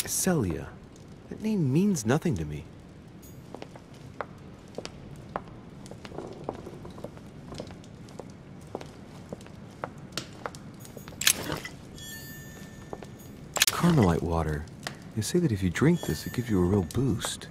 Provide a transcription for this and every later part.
Celia. That name means nothing to me. Carmelite water. They say that if you drink this, it gives you a real boost.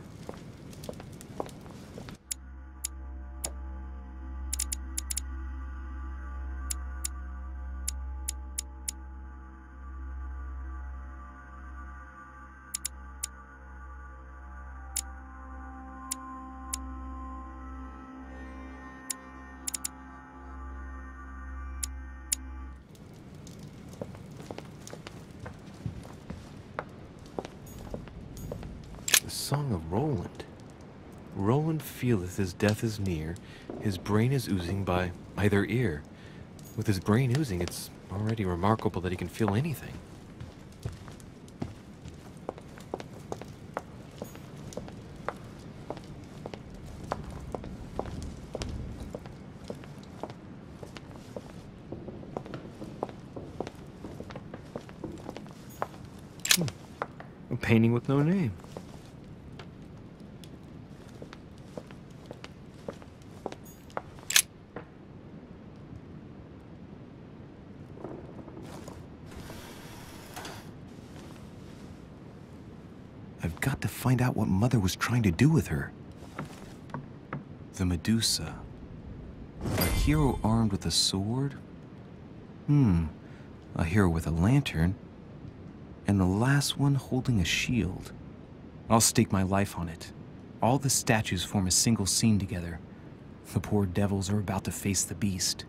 The Song of Roland. Roland feeleth his death is near, his brain is oozing by either ear. With his brain oozing, it's already remarkable that he can feel anything. A painting with no name. I've got to find out what Mother was trying to do with her. The Medusa. A hero armed with a sword? A hero with a lantern. And the last one holding a shield. I'll stake my life on it. All the statues form a single scene together. The poor devils are about to face the beast.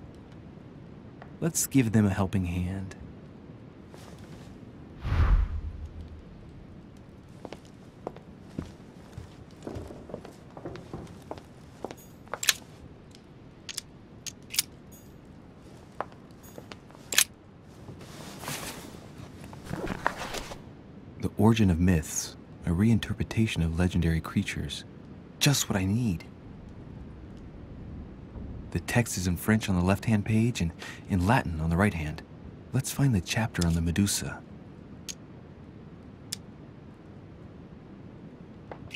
Let's give them a helping hand. The Origin of Myths, a reinterpretation of legendary creatures. Just what I need. The text is in French on the left-hand page and in Latin on the right hand. Let's find the chapter on the Medusa.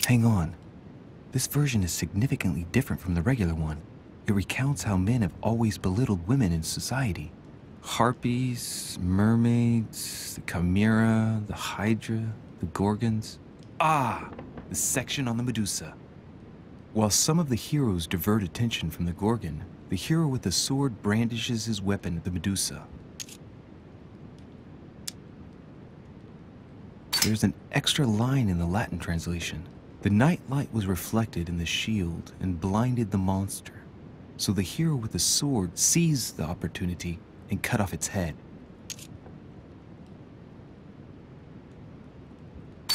Hang on. This version is significantly different from the regular one. It recounts how men have always belittled women in society. Harpies, mermaids, the chimera, the hydra, the gorgons. Ah, the section on the Medusa. While some of the heroes divert attention from the gorgon, the hero with the sword brandishes his weapon at the Medusa. There's an extra line in the Latin translation. The night light was reflected in the shield and blinded the monster. So the hero with the sword seized the opportunity and cut off its head.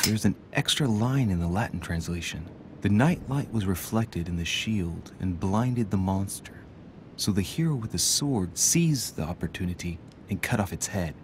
There's an extra line in the Latin translation. The night light was reflected in the shield and blinded the monster. So the hero with the sword seized the opportunity and cut off its head.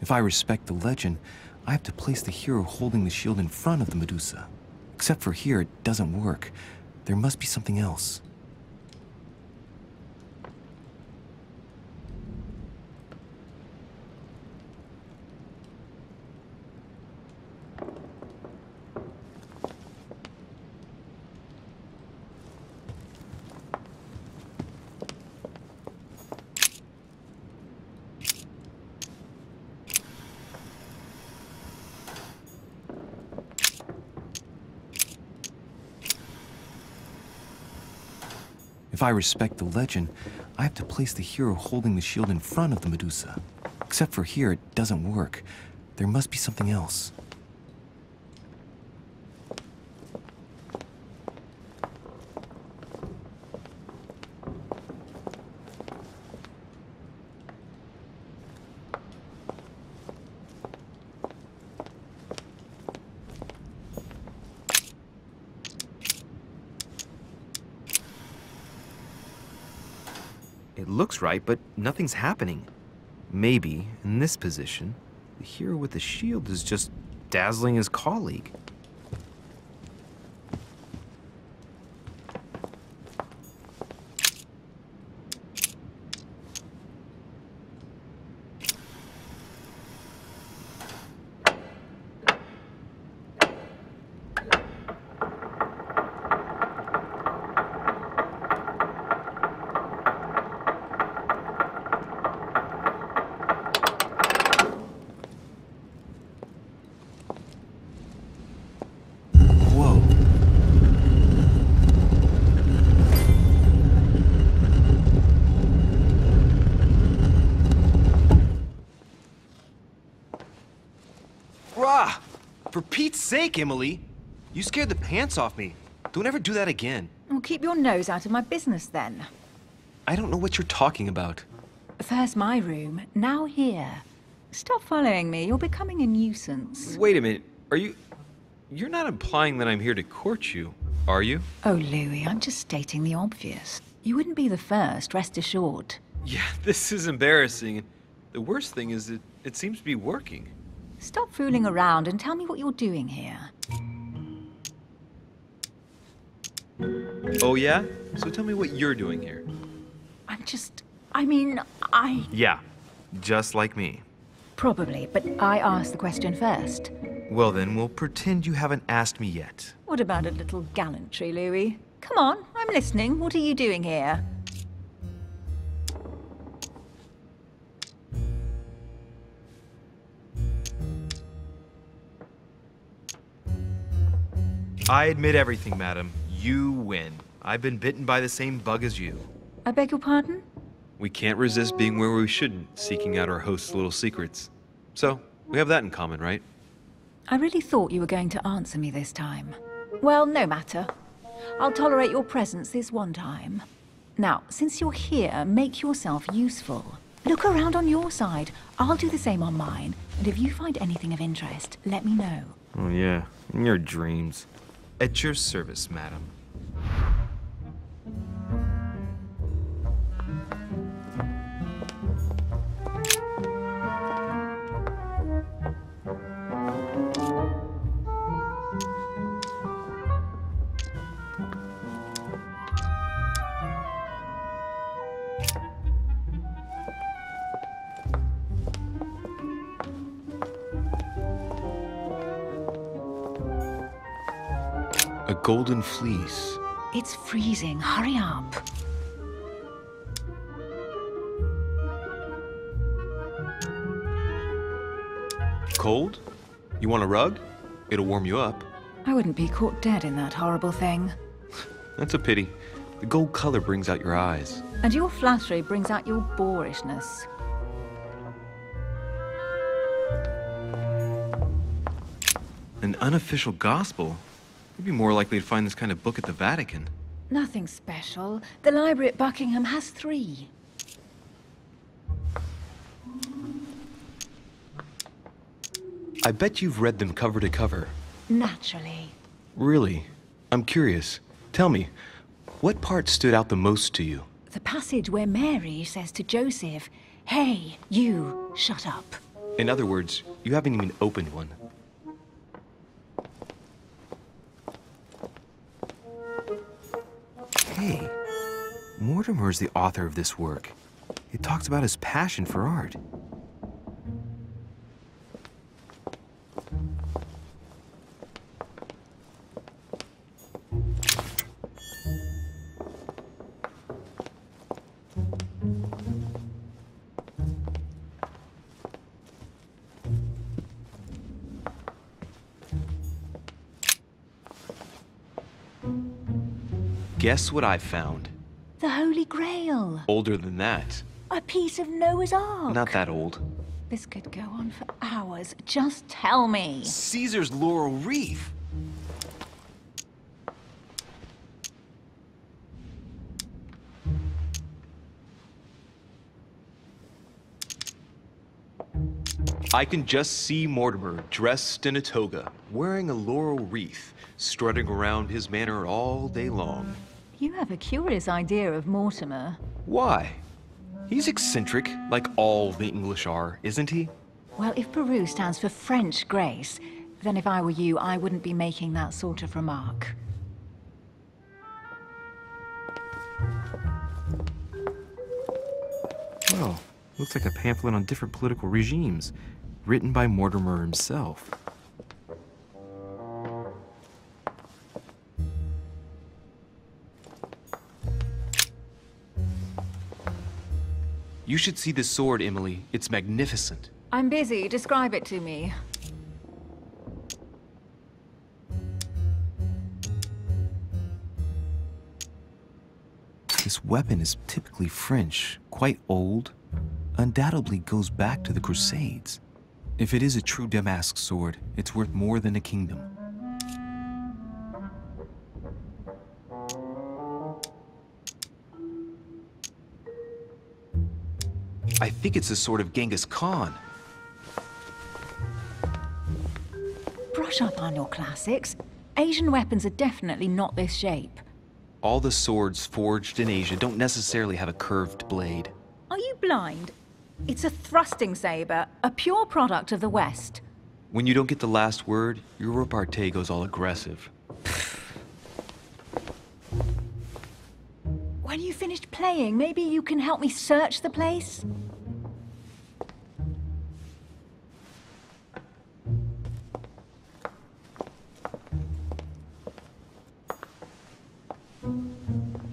If I respect the legend, I have to place the hero holding the shield in front of the Medusa. Except for here, it doesn't work. There must be something else. If I respect the legend, I have to place the hero holding the shield in front of the Medusa. Except for here, it doesn't work. There must be something else. It looks right, but nothing's happening. Maybe, in this position, the hero with the shield is just dazzling his colleague. Whoa. Rah! For Pete's sake, Emily! You scared the pants off me. Don't ever do that again. Well, keep your nose out of my business then. I don't know what you're talking about. First my room, now here. Stop following me, you're becoming a nuisance. Wait a minute. You're not implying that I'm here to court you, are you? Oh, Louis, I'm just stating the obvious. You wouldn't be the first, rest assured. Yeah, this is embarrassing. The worst thing is it seems to be working. Stop fooling around and tell me what you're doing here. Oh yeah? So tell me what you're doing here. I... Yeah, just like me. Probably, but I asked the question first. Well then, we'll pretend you haven't asked me yet. What about a little gallantry, Louis? Come on, I'm listening. What are you doing here? I admit everything, madam. You win. I've been bitten by the same bug as you. I beg your pardon? We can't resist being where we shouldn't, seeking out our host's little secrets. So, we have that in common, right? I really thought you were going to answer me this time. Well, no matter. I'll tolerate your presence this one time. Now, since you're here, make yourself useful. Look around on your side. I'll do the same on mine. And if you find anything of interest, let me know. Oh yeah, in your dreams. At your service, madam. A golden fleece. It's freezing. Hurry up. Cold? You want a rug? It'll warm you up. I wouldn't be caught dead in that horrible thing. That's a pity. The gold color brings out your eyes. And your flattery brings out your boorishness. An unofficial gospel? You'd be more likely to find this kind of book at the Vatican. Nothing special. The library at Buckingham has 3. I bet you've read them cover to cover. Naturally. Really? I'm curious. Tell me, what part stood out the most to you? The passage where Mary says to Joseph, "Hey, you, shut up." In other words, you haven't even opened one. Hey, Mortimer's the author of this work. It talks about his passion for art. Guess what I found? The Holy Grail. Older than that. A piece of Noah's Ark. Not that old. This could go on for hours. Just tell me. Caesar's laurel wreath! I can just see Mortimer dressed in a toga, wearing a laurel wreath, strutting around his manor all day long. You have a curious idea of Mortimer. Why? He's eccentric, like all the English are, isn't he? Well, if Peru stands for French grace, then if I were you, I wouldn't be making that sort of remark. Well, looks like a pamphlet on different political regimes, written by Mortimer himself. You should see this sword, Emily. It's magnificent. I'm busy. Describe it to me. This weapon is typically French, quite old, undoubtedly goes back to the Crusades. If it is a true Damask sword, it's worth more than a kingdom. I think it's the sword of Genghis Khan. Brush up on your classics. Asian weapons are definitely not this shape. All the swords forged in Asia don't necessarily have a curved blade. Are you blind? It's a thrusting saber, a pure product of the West. When you don't get the last word, your repartee goes all aggressive. When you finished playing, maybe you can help me search the place?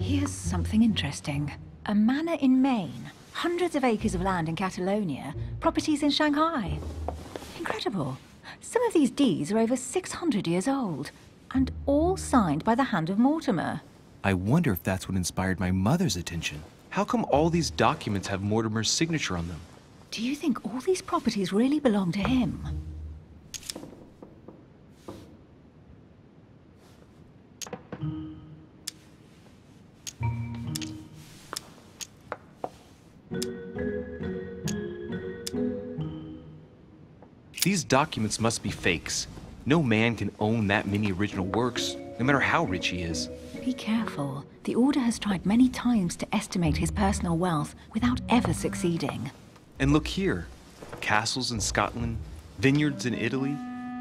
Here's something interesting. A manor in Maine, hundreds of acres of land in Catalonia, properties in Shanghai. Incredible. Some of these deeds are over 600 years old, and all signed by the hand of Mortimer. I wonder if that's what inspired my mother's attention. How come all these documents have Mortimer's signature on them? Do you think all these properties really belong to him? These documents must be fakes. No man can own that many original works, no matter how rich he is. Be careful. The Order has tried many times to estimate his personal wealth without ever succeeding. And look here. Castles in Scotland, vineyards in Italy,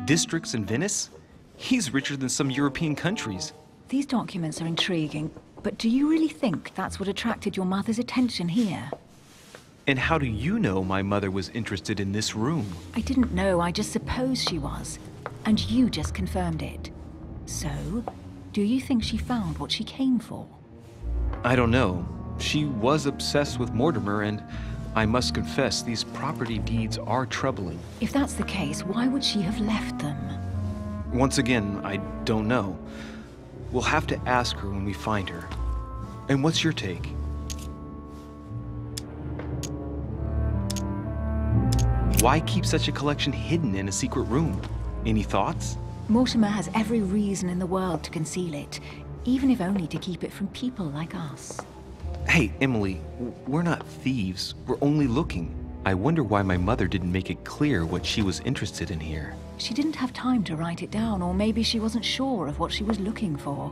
districts in Venice. He's richer than some European countries. These documents are intriguing, but do you really think that's what attracted your mother's attention here? And how do you know my mother was interested in this room? I didn't know, I just supposed she was. And you just confirmed it. So, do you think she found what she came for? I don't know. She was obsessed with Mortimer, and I must confess, these property deeds are troubling. If that's the case, why would she have left them? Once again, I don't know. We'll have to ask her when we find her. And what's your take? Why keep such a collection hidden in a secret room? Any thoughts? Mortimer has every reason in the world to conceal it, even if only to keep it from people like us. Hey, Emily, we're not thieves. We're only looking. I wonder why my mother didn't make it clear what she was interested in here. She didn't have time to write it down, or maybe she wasn't sure of what she was looking for.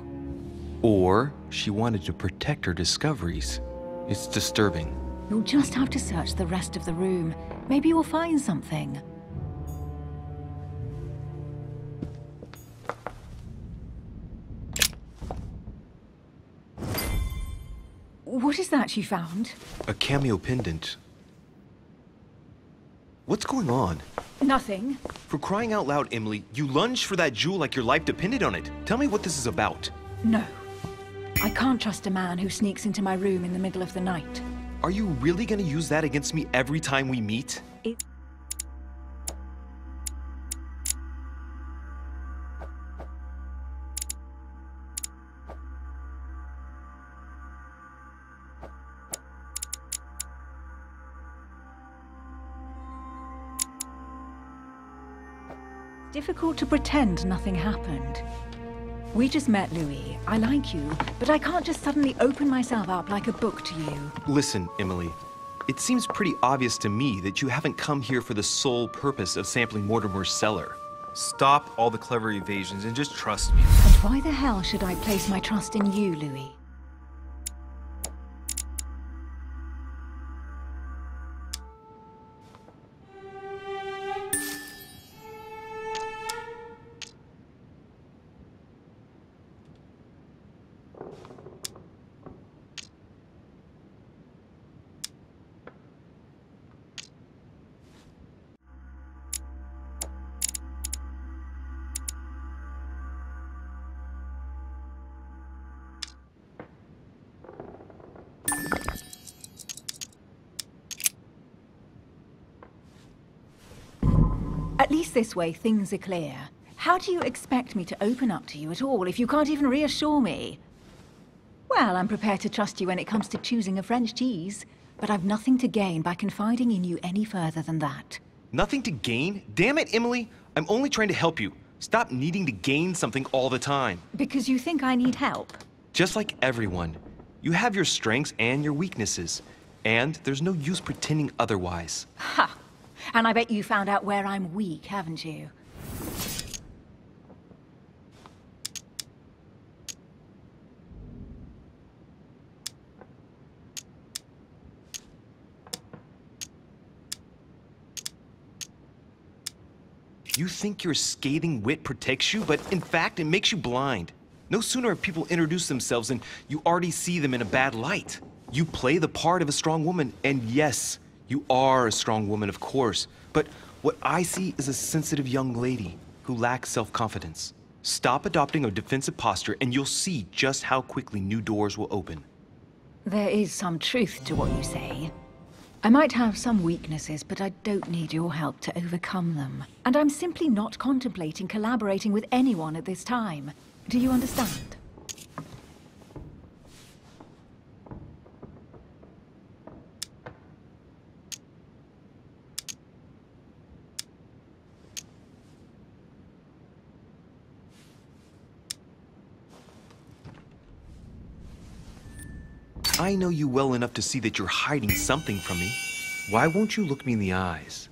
Or she wanted to protect her discoveries. It's disturbing. You'll just have to search the rest of the room. Maybe you'll find something. What is that you found? A cameo pendant. What's going on? Nothing. For crying out loud, Emily, you lunged for that jewel like your life depended on it. Tell me what this is about. No. I can't trust a man who sneaks into my room in the middle of the night. Are you really gonna use that against me every time we meet? difficult to pretend nothing happened. We just met, Louis. I like you, but I can't just suddenly open myself up like a book to you. Listen, Emily. It seems pretty obvious to me that you haven't come here for the sole purpose of sampling Mortimer's cellar. Stop all the clever evasions and just trust me. And why the hell should I place my trust in you, Louis? At least this way, things are clear. How do you expect me to open up to you at all if you can't even reassure me? Well, I'm prepared to trust you when it comes to choosing a French cheese, but I've nothing to gain by confiding in you any further than that. Nothing to gain? Damn it, Emily! I'm only trying to help you. Stop needing to gain something all the time. Because you think I need help? Just like everyone, you have your strengths and your weaknesses, and there's no use pretending otherwise. Ha! And I bet you found out where I'm weak, haven't you? You think your scathing wit protects you, but in fact, it makes you blind. No sooner have people introduced themselves than you already see them in a bad light. You play the part of a strong woman, and yes, you are a strong woman, of course, but what I see is a sensitive young lady who lacks self-confidence. Stop adopting a defensive posture, and you'll see just how quickly new doors will open. There is some truth to what you say. I might have some weaknesses, but I don't need your help to overcome them. And I'm simply not contemplating collaborating with anyone at this time. Do you understand? I know you well enough to see that you're hiding something from me. Why won't you look me in the eyes?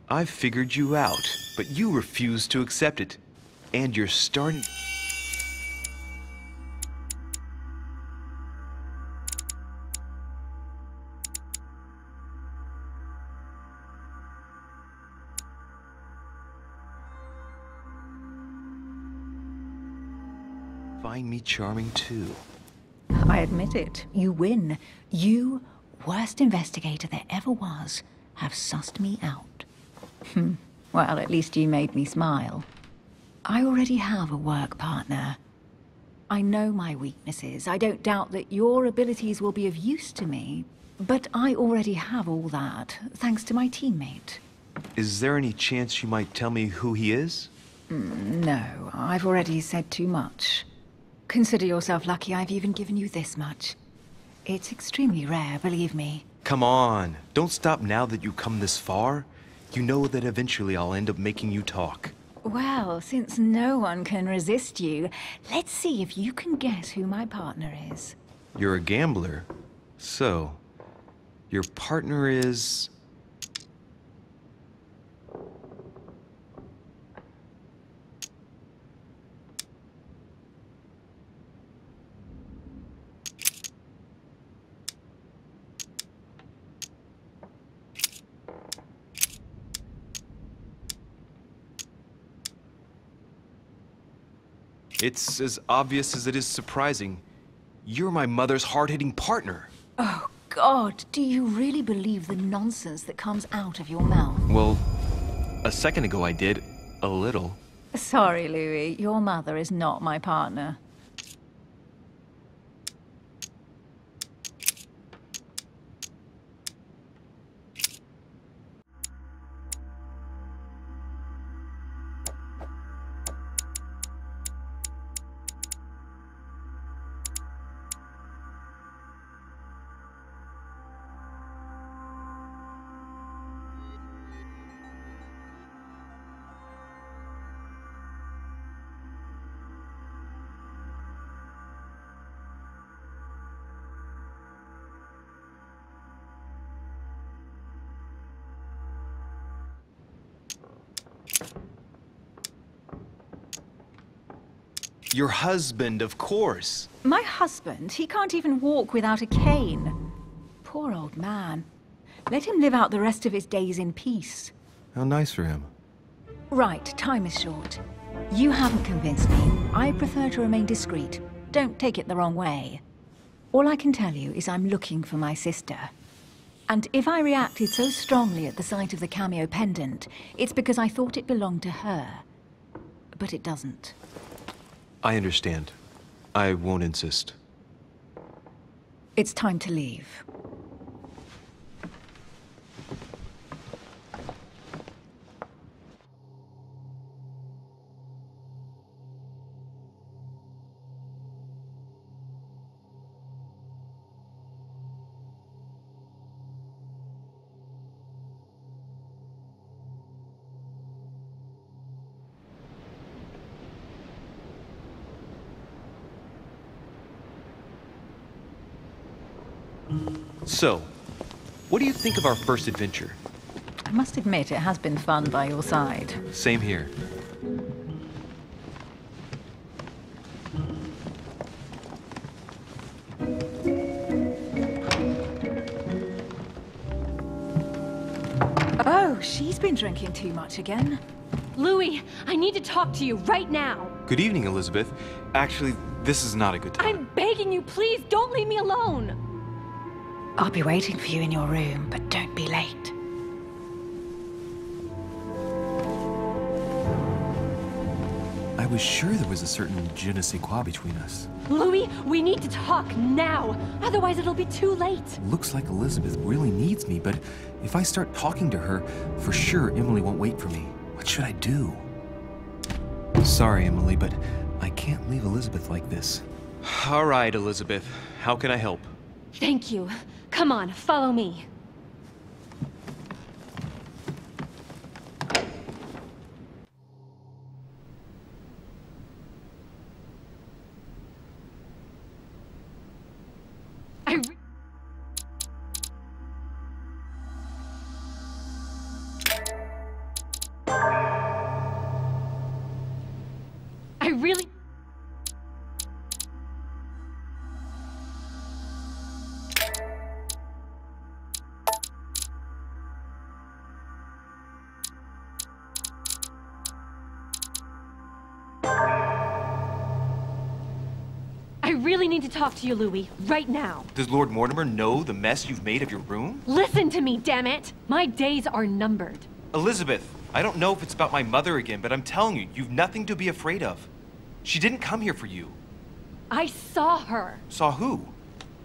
I've figured you out, but you refuse to accept it. And you're starting... Find me charming too. I admit it. You win. You, worst investigator there ever was, have sussed me out. Well, at least you made me smile. I already have a work partner. I know my weaknesses. I don't doubt that your abilities will be of use to me. But I already have all that, thanks to my teammate. Is there any chance you might tell me who he is? No, I've already said too much. Consider yourself lucky I've even given you this much. It's extremely rare, believe me. Come on, don't stop now that you've come this far. You know that eventually I'll end up making you talk. Well, since no one can resist you, let's see if you can guess who my partner is. You're a gambler. So, your partner is... It's as obvious as it is surprising. You're my mother's hard-hitting partner. Oh, God, do you really believe the nonsense that comes out of your mouth? Well, a second ago I did. A little. Sorry, Louis, your mother is not my partner. Your husband, of course. My husband, he can't even walk without a cane. Poor old man. Let him live out the rest of his days in peace. How nice for him. Right, time is short. You haven't convinced me. I prefer to remain discreet. Don't take it the wrong way. All I can tell you is I'm looking for my sister. And if I reacted so strongly at the sight of the cameo pendant, it's because I thought it belonged to her. But it doesn't. I understand. I won't insist. It's time to leave. So, what do you think of our first adventure? I must admit, it has been fun by your side. Same here. Oh, she's been drinking too much again. Louis, I need to talk to you right now. Good evening, Elizabeth. Actually, this is not a good time. I'm begging you, please don't leave me alone. I'll be waiting for you in your room, but don't be late. I was sure there was a certain je ne sais quoi between us. Louis, we need to talk now. Otherwise, it'll be too late. Looks like Elizabeth really needs me, but if I start talking to her, for sure Emily won't wait for me. What should I do? Sorry, Emily, but I can't leave Elizabeth like this. All right, Elizabeth. How can I help? Thank you. Come on, follow me. I really... I really need to talk to you, Louis, right now. Does Lord Mortimer know the mess you've made of your room? Listen to me, damn it! My days are numbered. Elizabeth, I don't know if it's about my mother again, but I'm telling you, you've nothing to be afraid of. She didn't come here for you. I saw her. Saw who?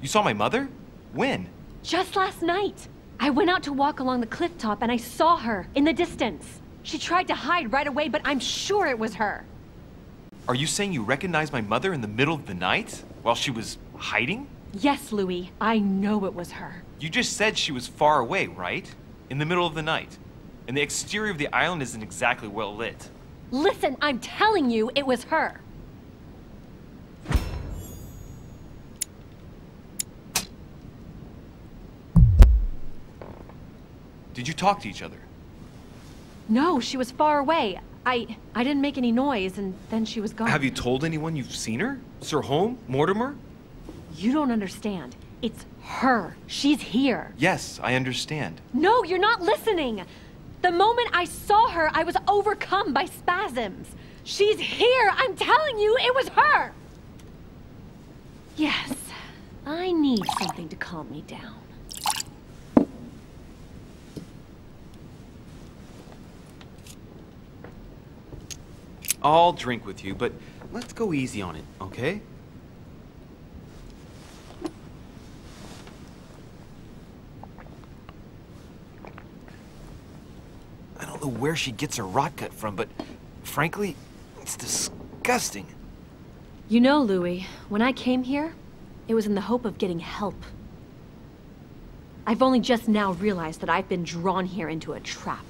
You saw my mother? When? Just last night. I went out to walk along the cliff top and I saw her in the distance. She tried to hide right away, but I'm sure it was her. Are you saying you recognized my mother in the middle of the night? While she was hiding? Yes, Louis. I know it was her. You just said she was far away, right? In the middle of the night. And the exterior of the island isn't exactly well lit. Listen, I'm telling you, it was her. Did you talk to each other? No, she was far away. I didn't make any noise, and then she was gone. Have you told anyone you've seen her? Sir Holm? Mortimer? You don't understand. It's her. She's here. Yes, I understand. No, you're not listening. The moment I saw her, I was overcome by spasms. She's here. I'm telling you, it was her. Yes, I need something to calm me down. I'll drink with you, but let's go easy on it, okay? I don't know where she gets her rot gut from, but frankly, it's disgusting. You know, Louis, when I came here, it was in the hope of getting help. I've only just now realized that I've been drawn here into a trap.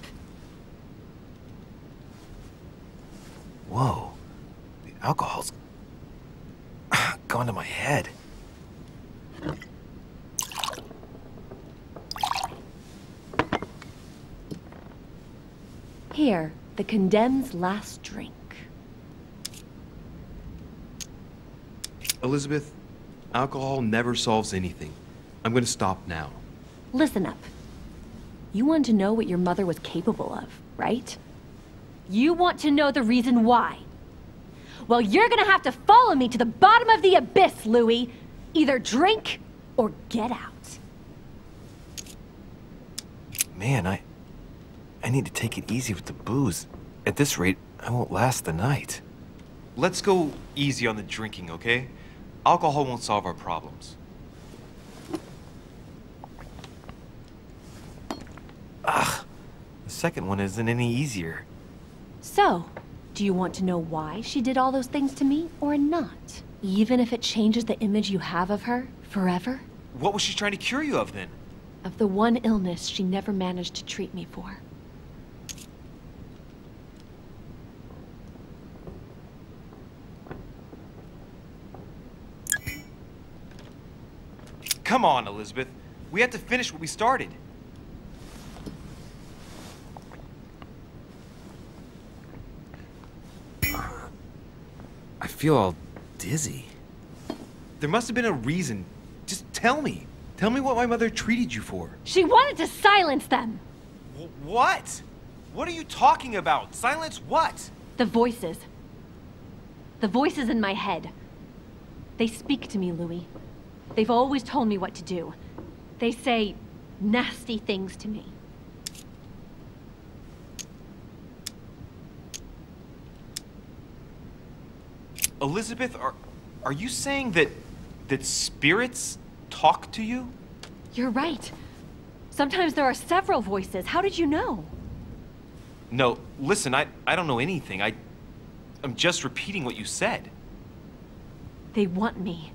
Whoa, the alcohol's gone to my head. Here, the condemned's last drink. Elizabeth, alcohol never solves anything. I'm gonna stop now. Listen up. You want to know what your mother was capable of, right? You want to know the reason why. Well, you're gonna have to follow me to the bottom of the abyss, Louis. Either drink or get out. Man, I need to take it easy with the booze. At this rate, I won't last the night. Let's go easy on the drinking, okay? Alcohol won't solve our problems. The second one isn't any easier. So, do you want to know why she did all those things to me or not? Even if it changes the image you have of her forever? What was she trying to cure you of then? Of the one illness she never managed to treat me for. Come on, Elizabeth. We have to finish what we started. I feel all dizzy. There must have been a reason. Just tell me. Tell me what my mother treated you for. She wanted to silence them! What? What are you talking about? Silence what? The voices. The voices in my head. They speak to me, Louis. They've always told me what to do. They say nasty things to me. Elizabeth, are you saying that spirits talk to you? You're right. Sometimes there are several voices. How did you know? No, listen, I don't know anything. I'm just repeating what you said. They want me.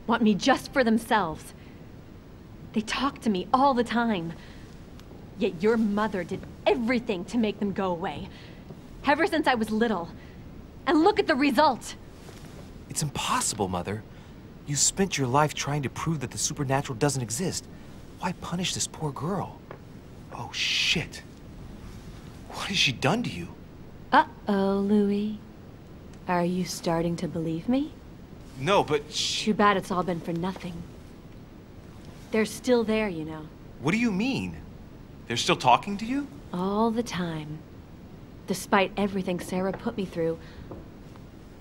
Want me just for themselves. They talk to me all the time. Yet your mother did everything to make them go away. Ever since I was little. And look at the result! It's impossible, Mother. You spent your life trying to prove that the supernatural doesn't exist. Why punish this poor girl? Oh, shit. What has she done to you? Uh-oh, Louis. Are you starting to believe me? No, but Too bad it's all been for nothing. They're still there, you know. What do you mean? They're still talking to you? All the time. Despite everything Sarah put me through,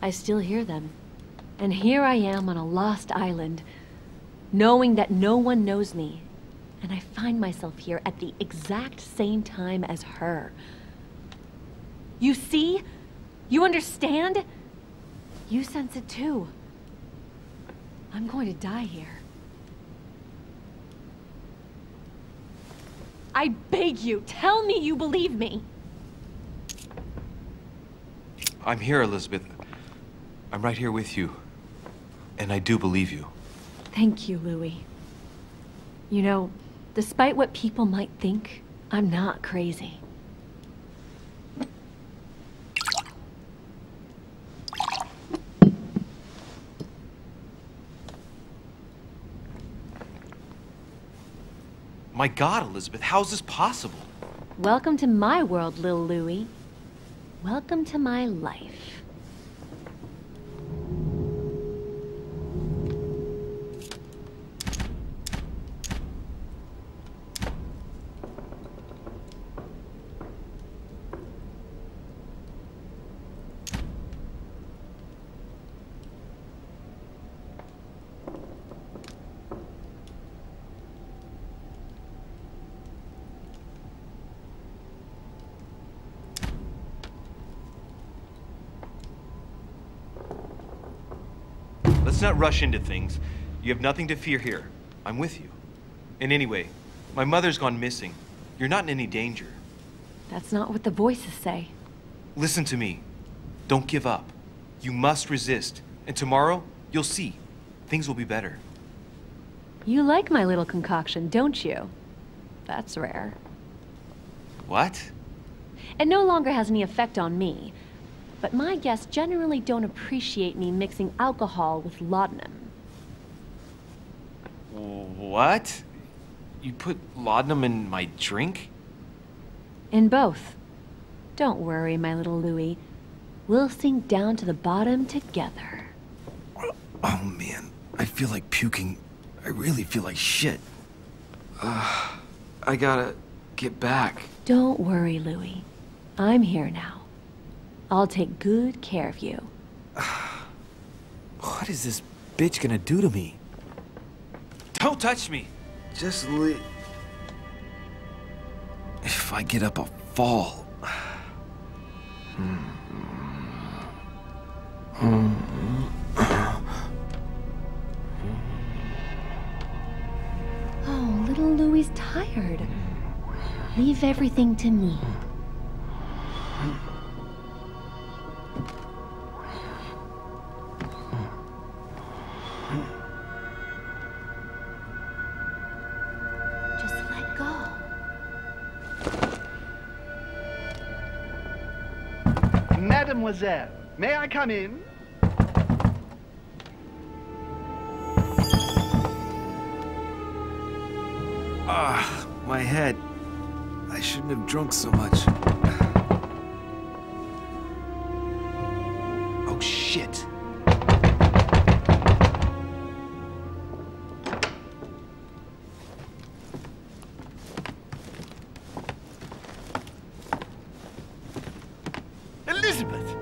I still hear them. And here I am on a lost island, knowing that no one knows me. And I find myself here at the exact same time as her. You see? You understand? You sense it too. I'm going to die here. I beg you, tell me you believe me. I'm here, Elizabeth. I'm right here with you. And I do believe you. Thank you, Louis. You know, despite what people might think, I'm not crazy. My God, Elizabeth, how is this possible? Welcome to my world, Lil Louis. Welcome to my life. Let's not rush into things. You have nothing to fear here. I'm with you. And anyway, my mother's gone missing. You're not in any danger. That's not what the voices say. Listen to me. Don't give up. You must resist. And tomorrow, you'll see. Things will be better. You like my little concoction, don't you? That's rare. What? It no longer has any effect on me. But my guests generally don't appreciate me mixing alcohol with laudanum. What? You put laudanum in my drink? In both. Don't worry, my little Louie. We'll sink down to the bottom together. Oh man, I feel like puking. I really feel like shit. I gotta get back. Don't worry, Louie. I'm here now. I'll take good care of you. What is this bitch gonna do to me? Don't touch me! Just leave. If I get up, I'll fall. Oh, little Louie's tired. Leave everything to me. Just let go. Mademoiselle, may I come in? My head. I shouldn't have drunk so much. Oh, shit. Elizabeth!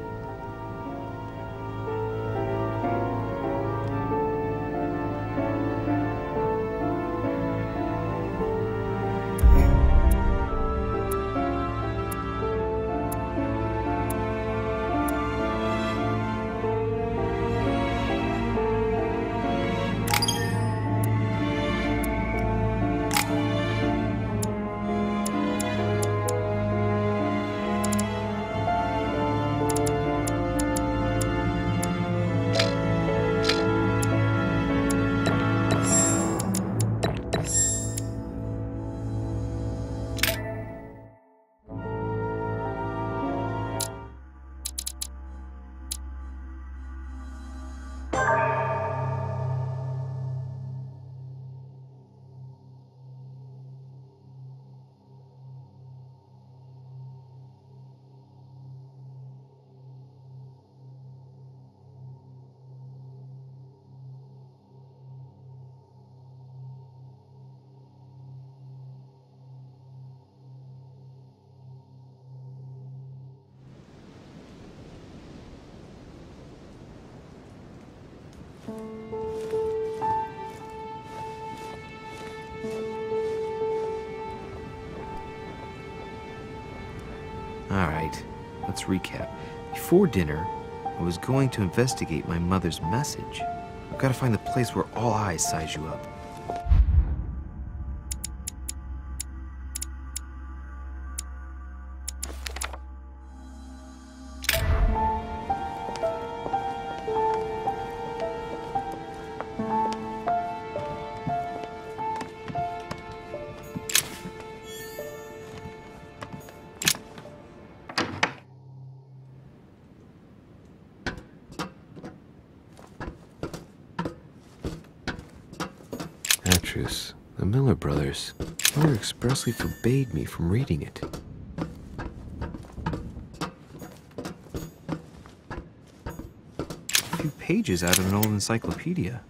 Alright, let's recap. Before dinner, I was going to investigate my mother's message. I've got to find the place where all eyes size you up. Actress, the Miller brothers. Mother expressly forbade me from reading it. A few pages out of an old encyclopedia.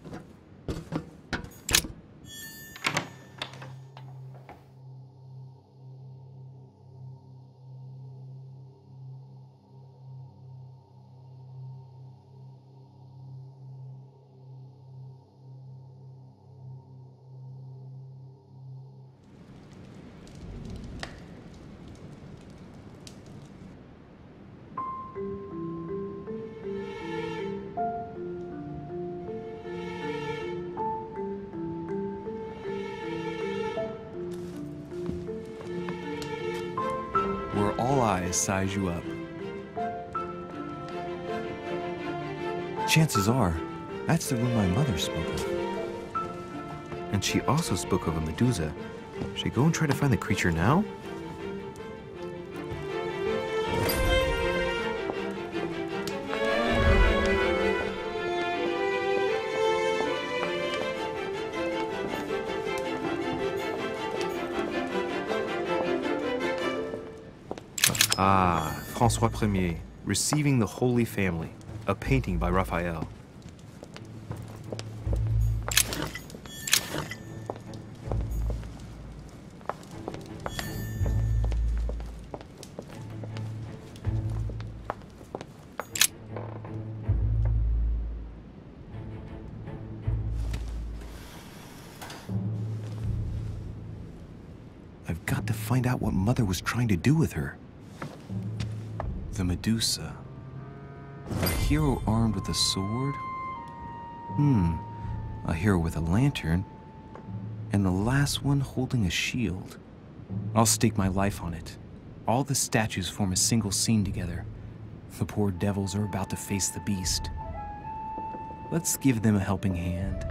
Where all eyes size you up. Chances are, that's the room my mother spoke of. And she also spoke of a Medusa. Should I go and try to find the creature now? Ah, François Ier, Receiving the Holy Family, a painting by Raphael. I've got to find out what Mother was trying to do with her. The Medusa. A hero armed with a sword? A hero with a lantern. And the last one holding a shield. I'll stake my life on it. All the statues form a single scene together. The poor devils are about to face the beast. Let's give them a helping hand.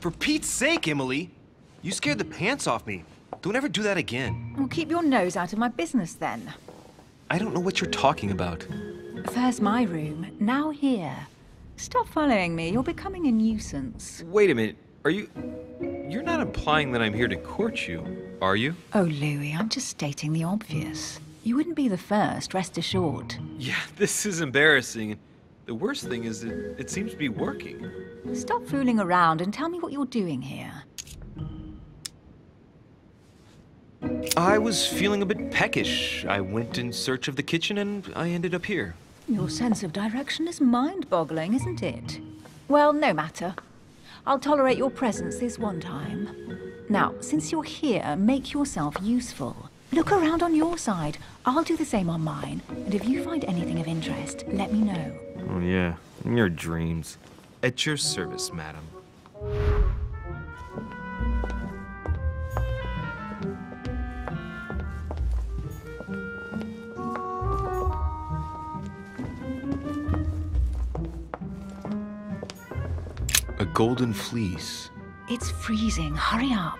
For Pete's sake, Emily! You scared the pants off me. Don't ever do that again. Well, keep your nose out of my business then. I don't know what you're talking about. First my room, now here. Stop following me, you're becoming a nuisance. Wait a minute. You're not implying that I'm here to court you, are you? Oh, Louis, I'm just stating the obvious. You wouldn't be the first, rest assured. Yeah, this is embarrassing. The worst thing is that it seems to be working. Stop fooling around and tell me what you're doing here. I was feeling a bit peckish. I went in search of the kitchen and I ended up here. Your sense of direction is mind-boggling, isn't it? Well, no matter. I'll tolerate your presence this one time. Now, since you're here, make yourself useful. Look around on your side. I'll do the same on mine. And if you find anything of interest, let me know. Oh yeah, in your dreams. At your service, madam. A golden fleece. It's freezing. Hurry up.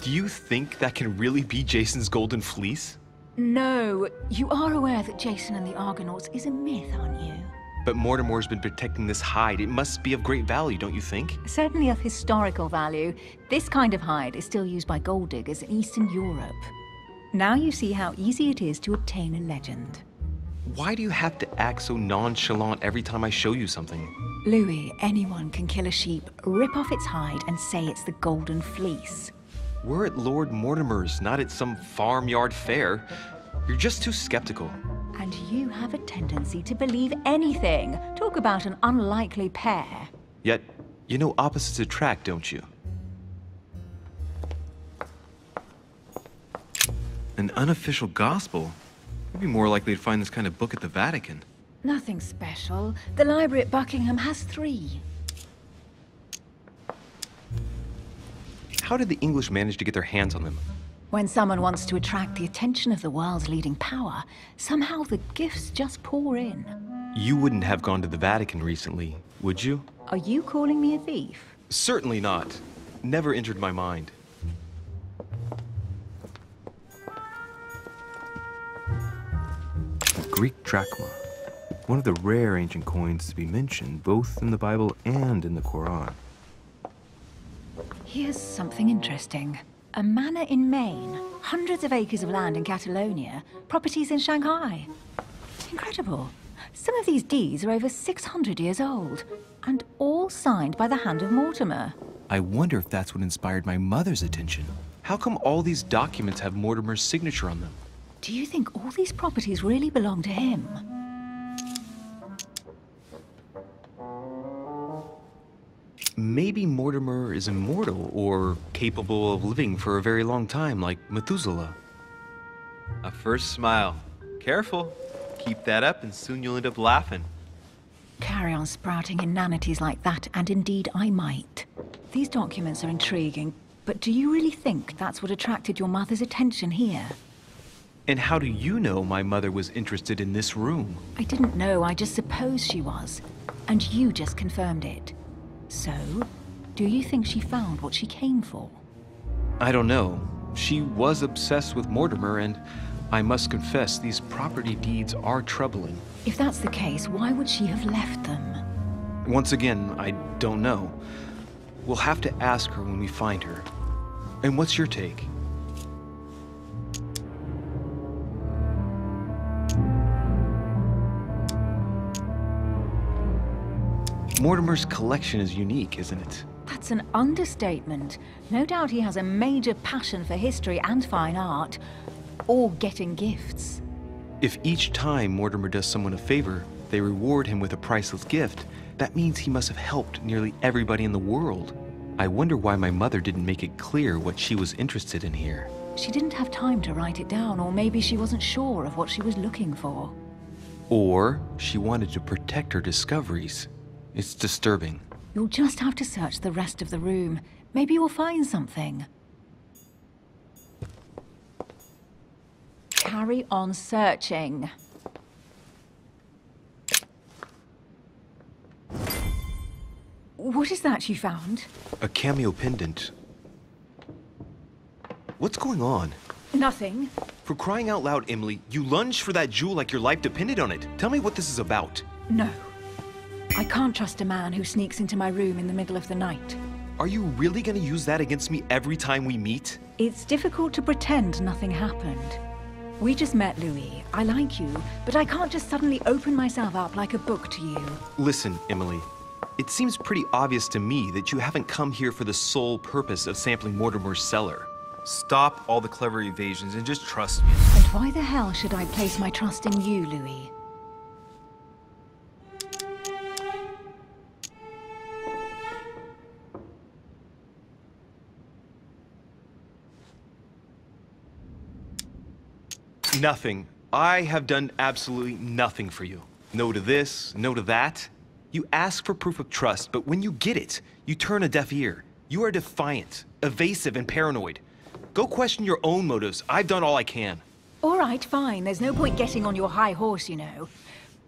Do you think that can really be Jason's golden fleece? No, you are aware that Jason and the Argonauts is a myth, aren't you? But Mortimer's been protecting this hide. It must be of great value, don't you think? Certainly of historical value. This kind of hide is still used by gold diggers in Eastern Europe. Now you see how easy it is to obtain a legend. Why do you have to act so nonchalant every time I show you something? Louis, anyone can kill a sheep, rip off its hide, and say it's the Golden Fleece. We're at Lord Mortimer's, not at some farmyard fair. You're just too skeptical. And you have a tendency to believe anything. Talk about an unlikely pair. Yet, you know opposites attract, don't you? An unofficial gospel? You'd be more likely to find this kind of book at the Vatican. Nothing special. The library at Buckingham has 3. How did the English manage to get their hands on them? When someone wants to attract the attention of the world's leading power, somehow the gifts just pour in. You wouldn't have gone to the Vatican recently, would you? Are you calling me a thief? Certainly not. Never entered my mind. A Greek drachma. One of the rare ancient coins to be mentioned both in the Bible and in the Quran. Here's something interesting. A manor in Maine, hundreds of acres of land in Catalonia, properties in Shanghai. Incredible. Some of these deeds are over 600 years old, and all signed by the hand of Mortimer. I wonder if that's what inspired my mother's attention. How come all these documents have Mortimer's signature on them? Do you think all these properties really belong to him? Maybe Mortimer is immortal or capable of living for a very long time, like Methuselah. A first smile. Careful. Keep that up and soon you'll end up laughing. Carry on sprouting inanities like that, and indeed I might. These documents are intriguing, but do you really think that's what attracted your mother's attention here? And how do you know my mother was interested in this room? I didn't know, I just supposed she was. And you just confirmed it. So, do you think she found what she came for? I don't know. She was obsessed with Mortimer, and I must confess, these property deeds are troubling. If that's the case, why would she have left them? Once again, I don't know. We'll have to ask her when we find her. And what's your take? Mortimer's collection is unique, isn't it? That's an understatement. No doubt he has a major passion for history and fine art, or getting gifts. If each time Mortimer does someone a favor, they reward him with a priceless gift, that means he must have helped nearly everybody in the world. I wonder why my mother didn't make it clear what she was interested in here. She didn't have time to write it down, or maybe she wasn't sure of what she was looking for. Or she wanted to protect her discoveries. It's disturbing. You'll just have to search the rest of the room. Maybe you'll find something. Carry on searching. What is that you found? A cameo pendant. What's going on? Nothing. For crying out loud, Emily, you lunged for that jewel like your life depended on it. Tell me what this is about. No. I can't trust a man who sneaks into my room in the middle of the night. Are you really gonna use that against me every time we meet? It's difficult to pretend nothing happened. We just met, Louis. I like you, but I can't just suddenly open myself up like a book to you. Listen, Emily. It seems pretty obvious to me that you haven't come here for the sole purpose of sampling Mortimer's cellar. Stop all the clever evasions and just trust me. And why the hell should I place my trust in you, Louis? Nothing. I have done absolutely nothing for you. No to this, no to that. You ask for proof of trust, but when you get it, you turn a deaf ear. You are defiant, evasive, and paranoid. Go question your own motives. I've done all I can. All right, fine. There's no point getting on your high horse, you know.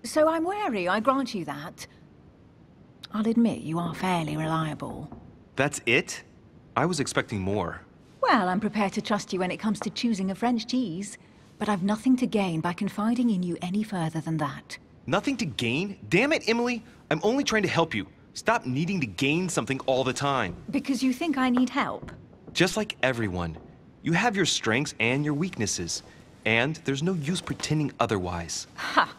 So I'm wary, I grant you that. I'll admit you are fairly reliable. That's it? I was expecting more. Well, I'm prepared to trust you when it comes to choosing a French cheese. But I've nothing to gain by confiding in you any further than that. Nothing to gain? Damn it, Emily! I'm only trying to help you. Stop needing to gain something all the time. Because you think I need help? Just like everyone. You have your strengths and your weaknesses. And there's no use pretending otherwise. Ha!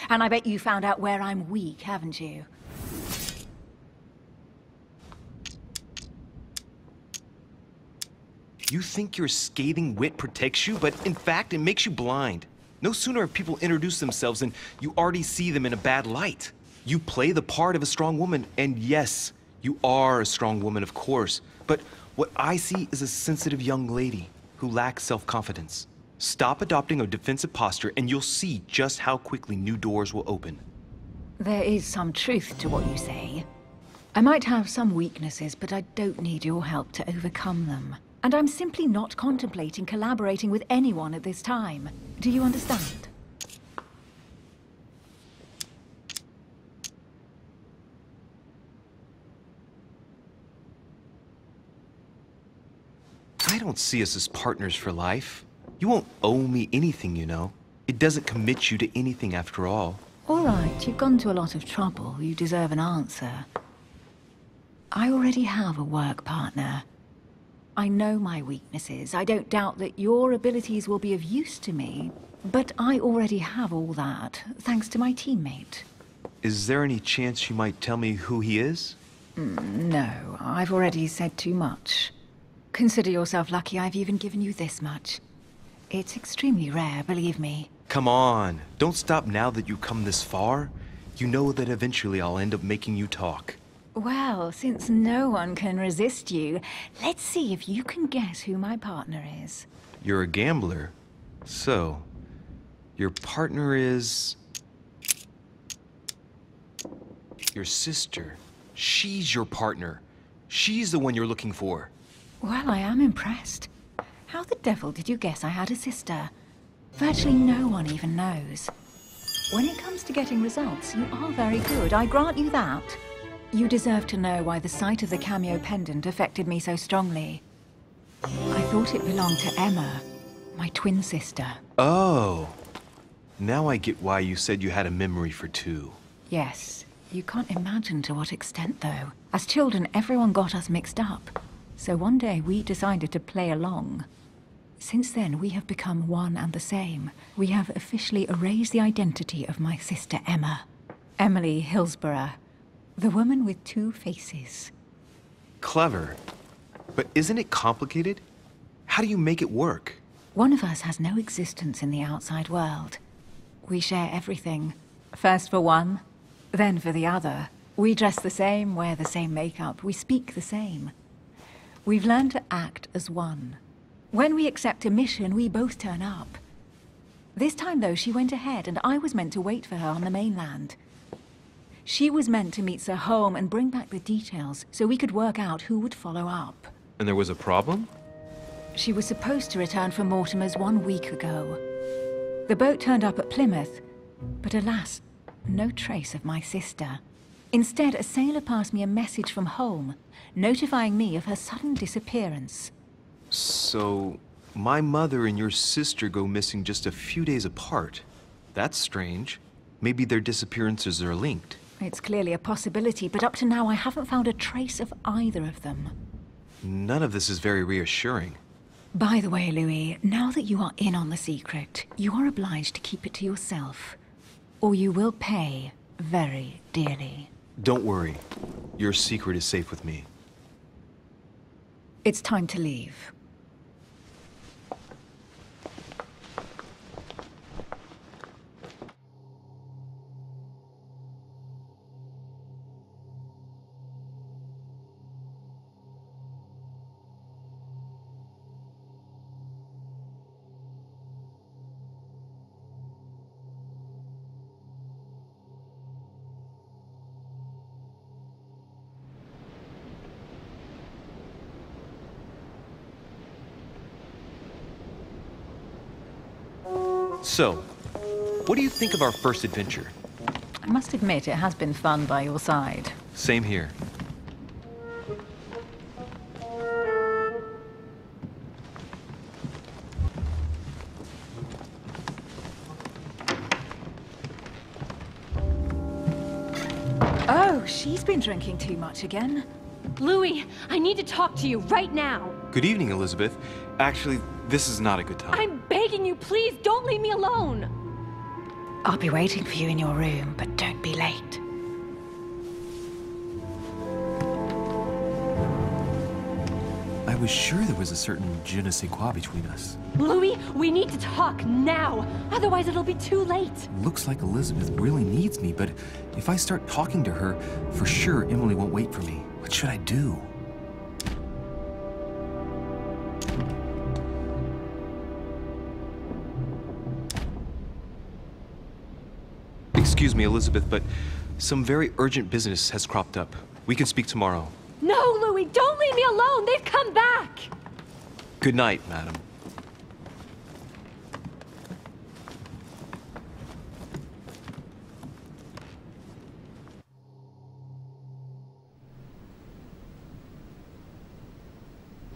And I bet you found out where I'm weak, haven't you? You think your scathing wit protects you, but in fact, it makes you blind. No sooner have people introduced themselves than you already see them in a bad light. You play the part of a strong woman, and yes, you are a strong woman, of course. But what I see is a sensitive young lady who lacks self-confidence. Stop adopting a defensive posture, and you'll see just how quickly new doors will open. There is some truth to what you say. I might have some weaknesses, but I don't need your help to overcome them. And I'm simply not contemplating collaborating with anyone at this time. Do you understand? I don't see us as partners for life. You won't owe me anything, you know. It doesn't commit you to anything after all. All right, you've gone to a lot of trouble. You deserve an answer. I already have a work partner. I know my weaknesses. I don't doubt that your abilities will be of use to me, but I already have all that, thanks to my teammate. Is there any chance you might tell me who he is? No, I've already said too much. Consider yourself lucky I've even given you this much. It's extremely rare, believe me. Come on, don't stop now that you've come this far. You know that eventually I'll end up making you talk. Well, since no one can resist you, let's see if you can guess who my partner is. You're a gambler. So, your partner is... your sister. She's your partner. She's the one you're looking for. Well, I am impressed. How the devil did you guess I had a sister? Virtually no one even knows. When it comes to getting results, you are very good, I grant you that. You deserve to know why the sight of the cameo pendant affected me so strongly. I thought it belonged to Emma, my twin sister. Oh. Now I get why you said you had a memory for two. Yes, you can't imagine to what extent, though. As children, everyone got us mixed up. So one day we decided to play along. Since then, we have become one and the same. We have officially erased the identity of my sister Emma. Emily Hillsborough, the woman with two faces. Clever. But isn't it complicated? How do you make it work? One of us has no existence in the outside world. We share everything. First for one, then for the other. We dress the same, wear the same makeup, we speak the same. We've learned to act as one. When we accept a mission, we both turn up. This time, though, she went ahead, and I was meant to wait for her on the mainland. She was meant to meet Sir Home and bring back the details, so we could work out who would follow up. And there was a problem? She was supposed to return from Mortimer's 1 week ago. The boat turned up at Plymouth, but alas, no trace of my sister. Instead, a sailor passed me a message from home, notifying me of her sudden disappearance. So, my mother and your sister go missing just a few days apart. That's strange. Maybe their disappearances are linked. It's clearly a possibility, but up to now I haven't found a trace of either of them. None of this is very reassuring. By the way, Louis, now that you are in on the secret, you are obliged to keep it to yourself, or you will pay very dearly. Don't worry. Your secret is safe with me. It's time to leave. So, what do you think of our first adventure? I must admit, it has been fun by your side. Same here. Oh, she's been drinking too much again. Louis, I need to talk to you right now. Good evening, Elizabeth. Actually, this is not a good time. I'm begging you, please don't leave me alone. I'll be waiting for you in your room, but don't be late. I was sure there was a certain je ne sais quoi between us. Louis, we need to talk now. Otherwise it'll be too late. Looks like Elizabeth really needs me, but if I start talking to her, for sure Emily won't wait for me. What should I do? Excuse me, Elizabeth, but some very urgent business has cropped up. We can speak tomorrow. No, Louis, don't leave me alone. They've come back. Good night, madam.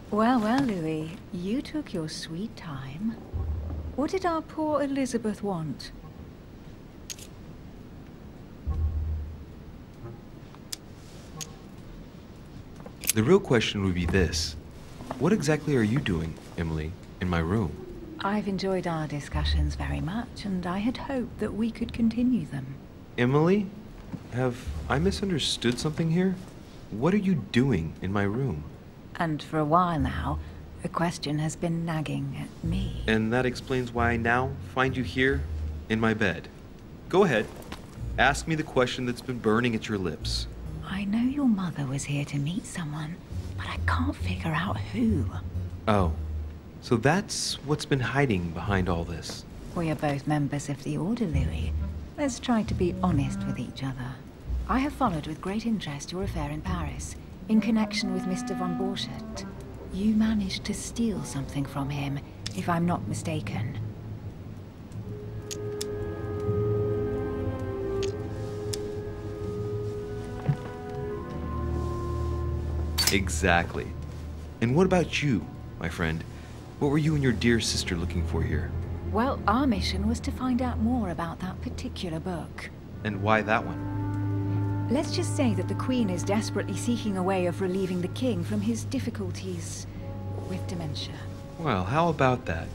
Well, well, Louis, you took your sweet time. What did our poor Elizabeth want? The real question would be this. What exactly are you doing, Emily, in my room? I've enjoyed our discussions very much, and I had hoped that we could continue them. Emily? Have I misunderstood something here? What are you doing in my room? And for a while now, a question has been nagging at me. And that explains why I now find you here, in my bed. Go ahead. Ask me the question that's been burning at your lips. I know your mother was here to meet someone, but I can't figure out who. Oh, so that's what's been hiding behind all this. We are both members of the Order, Louis. Let's try to be honest with each other. I have followed with great interest your affair in Paris, in connection with Mr. von Borchardt. You managed to steal something from him, if I'm not mistaken. Exactly. And what about you, my friend? What were you and your dear sister looking for here? Well, our mission was to find out more about that particular book. And why that one? Let's just say that the Queen is desperately seeking a way of relieving the King from his difficulties with dementia. Well, how about that?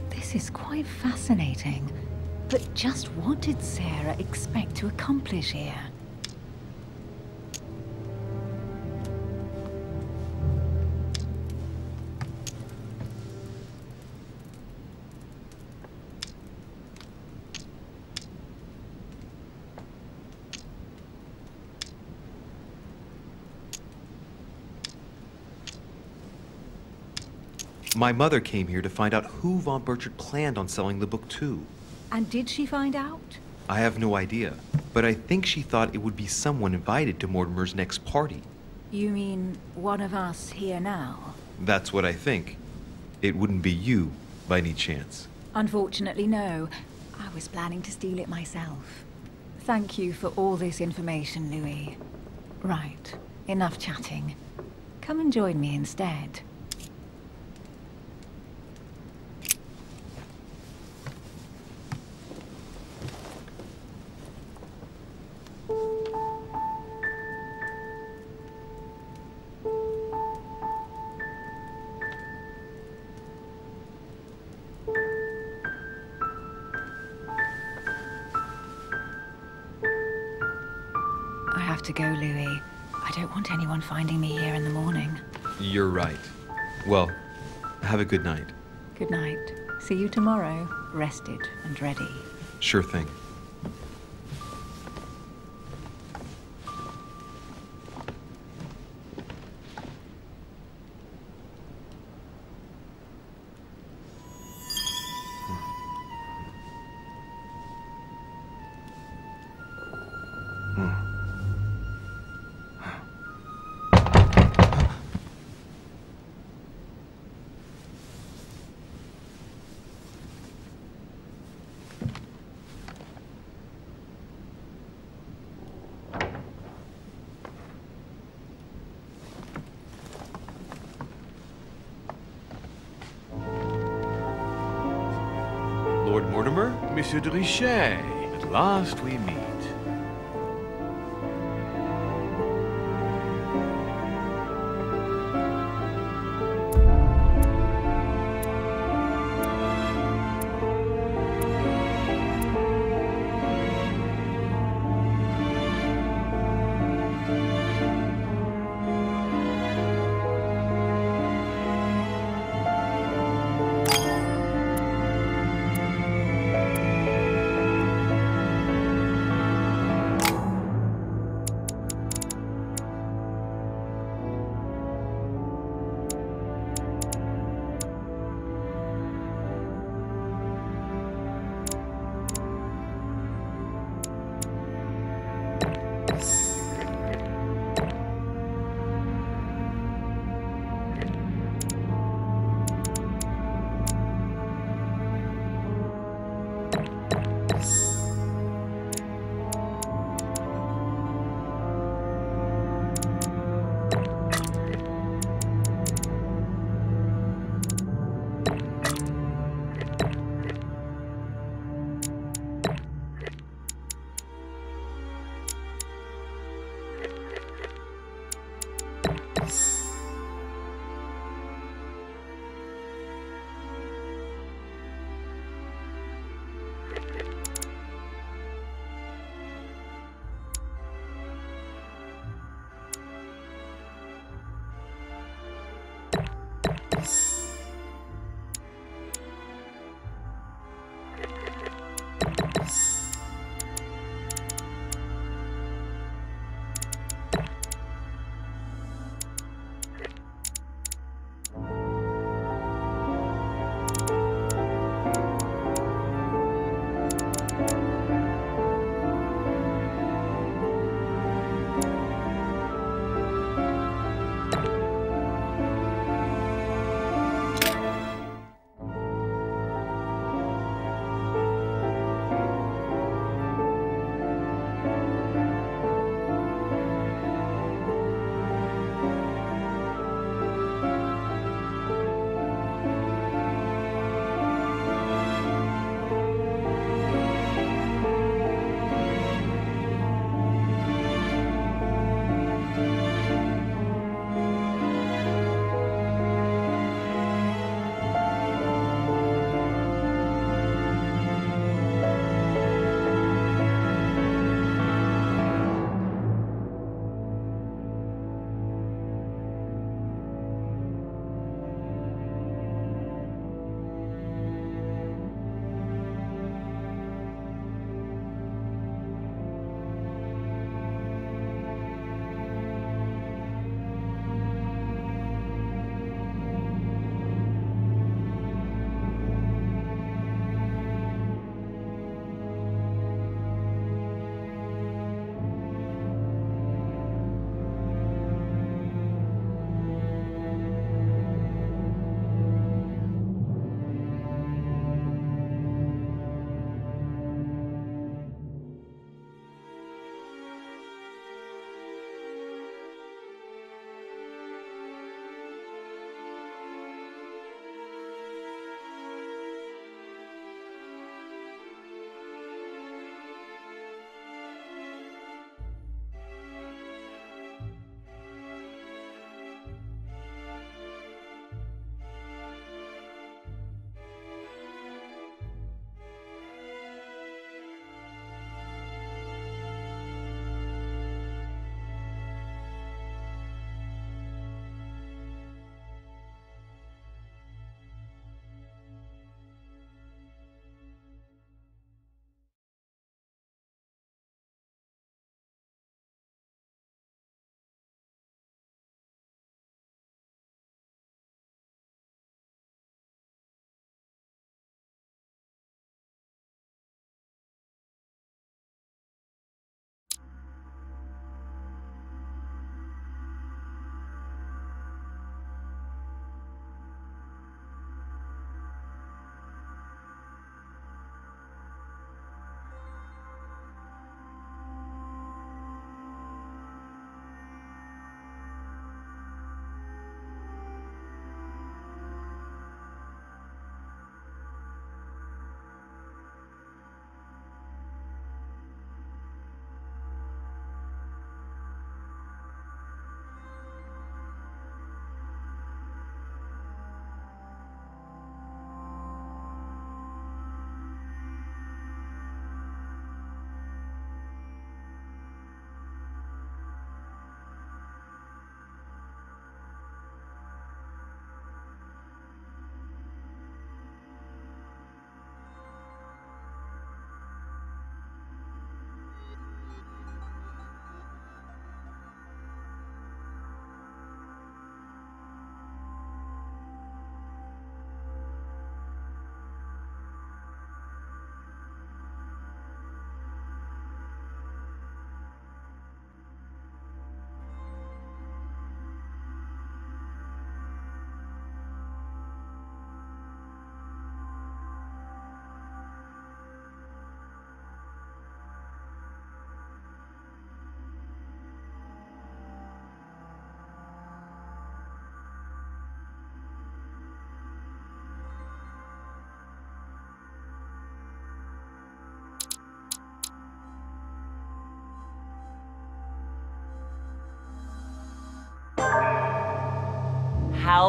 This is quite fascinating. But just what did Sarah expect to accomplish here? My mother came here to find out who von Burchard planned on selling the book to. And did she find out? I have no idea, but I think she thought it would be someone invited to Mortimer's next party. You mean one of us here now? That's what I think. It wouldn't be you, by any chance. Unfortunately, no. I was planning to steal it myself. Thank you for all this information, Louis. Right, enough chatting. Come and join me instead. I have to go, Louis. I don't want anyone finding me here in the morning. You're right. Well, have a good night. Good night. See you tomorrow, rested and ready. Sure thing. Lord Mortimer? Monsieur de Richet, at last we meet.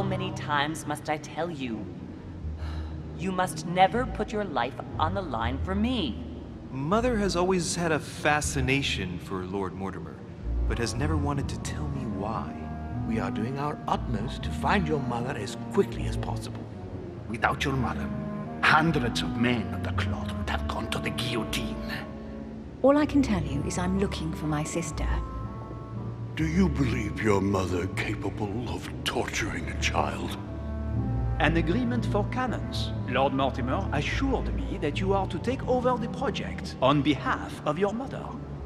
How many times must I tell you? You must never put your life on the line for me. Mother has always had a fascination for Lord Mortimer, but has never wanted to tell me why. We are doing our utmost to find your mother as quickly as possible. Without your mother, hundreds of men of the cloth would have gone to the guillotine. All I can tell you is I'm looking for my sister. Do you believe your mother capable of torturing a child? An agreement for cannons. Lord Mortimer assured me that you are to take over the project on behalf of your mother.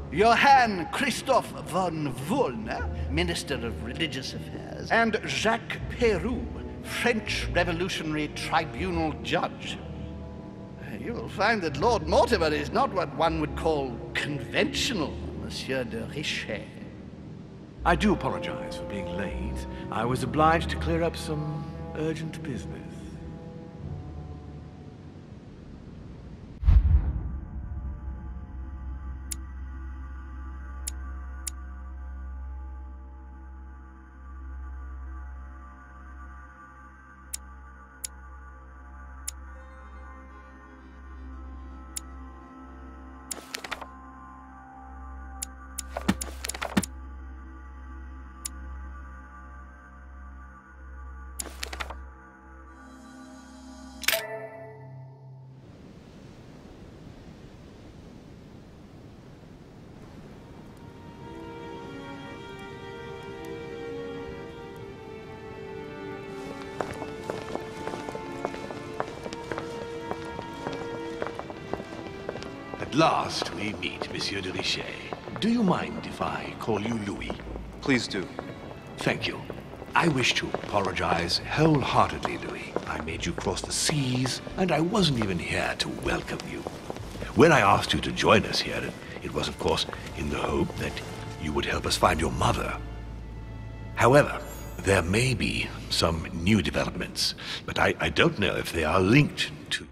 Johann Christoph von Wollner, Minister of Religious Affairs, and Jacques Peroux, French Revolutionary Tribunal Judge. You will find that Lord Mortimer is not what one would call conventional, Monsieur de Richet. I do apologize for being late. I was obliged to clear up some urgent business. At last we meet, Monsieur de Richet. Do you mind if I call you Louis? Please do. Thank you. I wish to apologize wholeheartedly, Louis. I made you cross the seas, and I wasn't even here to welcome you. When I asked you to join us here, it was, of course, in the hope that you would help us find your mother. However, there may be some new developments, but I don't know if they are linked to...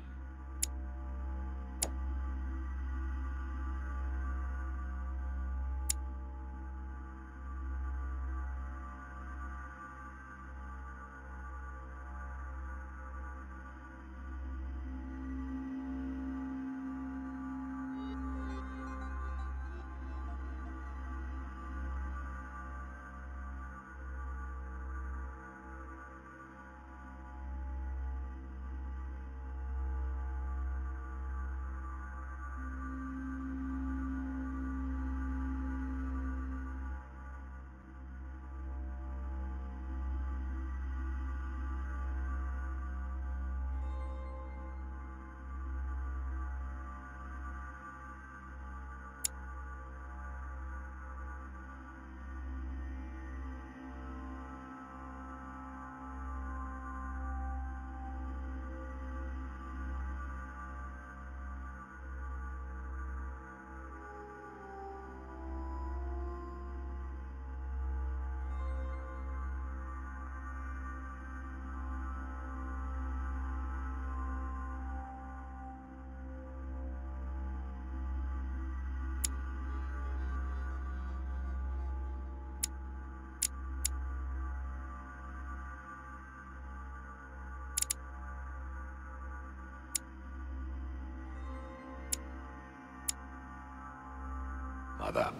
Mother,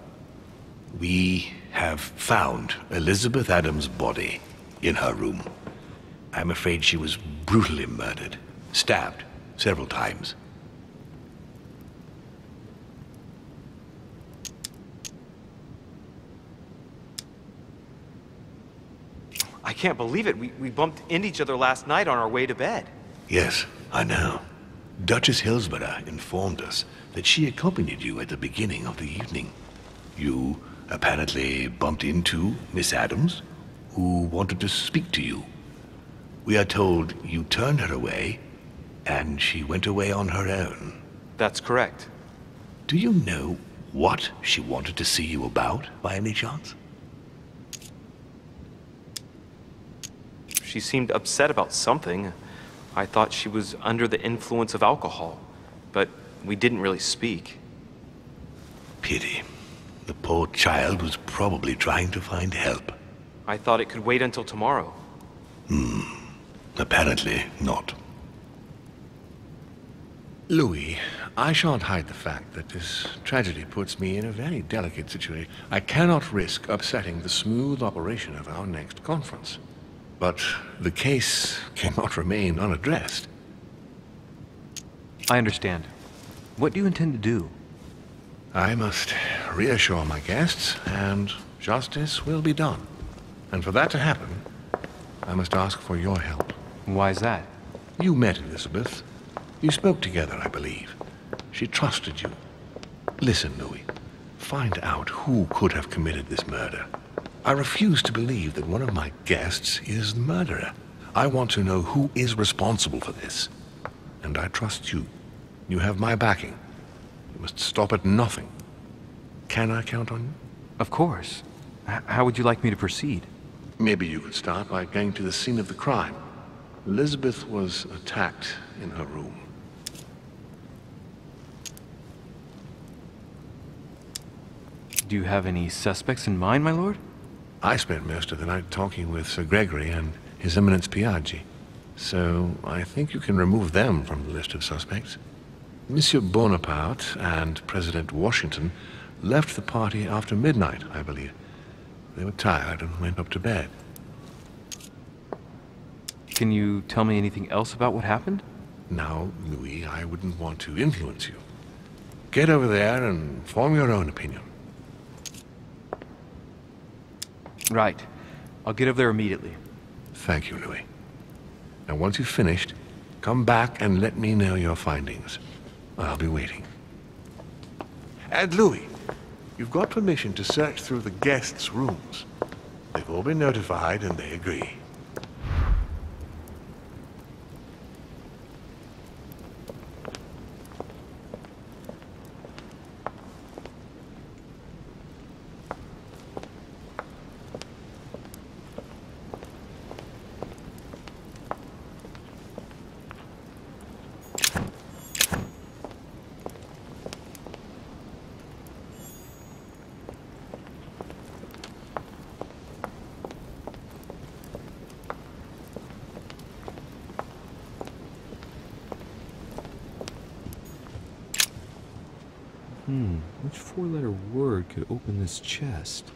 we have found Elizabeth Adams' body in her room. I'm afraid she was brutally murdered, stabbed several times. I can't believe it. We bumped into each other last night on our way to bed. Yes, I know. Duchess Hillsborough informed us that she accompanied you at the beginning of the evening. You apparently bumped into Miss Adams, who wanted to speak to you. We are told you turned her away, and she went away on her own. That's correct. Do you know what she wanted to see you about, by any chance? She seemed upset about something. I thought she was under the influence of alcohol, but we didn't really speak. Pity. The poor child was probably trying to find help. I thought it could wait until tomorrow. Apparently not. Louis, I shan't hide the fact that this tragedy puts me in a very delicate situation. I cannot risk upsetting the smooth operation of our next conference. But the case cannot remain unaddressed. I understand. What do you intend to do? I must reassure my guests, and justice will be done. And for that to happen, I must ask for your help. Why is that? You met Elizabeth. You spoke together, I believe. She trusted you. Listen, Louis. Find out who could have committed this murder. I refuse to believe that one of my guests is the murderer. I want to know who is responsible for this. And I trust you. You have my backing. You must stop at nothing. Can I count on you? Of course. How would you like me to proceed? Maybe you could start by going to the scene of the crime. Elizabeth was attacked in her room. Do you have any suspects in mind, my lord? I spent most of the night talking with Sir Gregory and His Eminence Piaggi, so I think you can remove them from the list of suspects. Monsieur Bonaparte and President Washington left the party after midnight, I believe. They were tired and went up to bed. Can you tell me anything else about what happened? Now, Louis, I wouldn't want to influence you. Get over there and form your own opinion. Right. I'll get over there immediately. Thank you, Louis. Now, once you've finished, come back and let me know your findings. I'll be waiting. And Louis, you've got permission to search through the guests' rooms. They've all been notified and they agree. Which four-letter word could open this chest?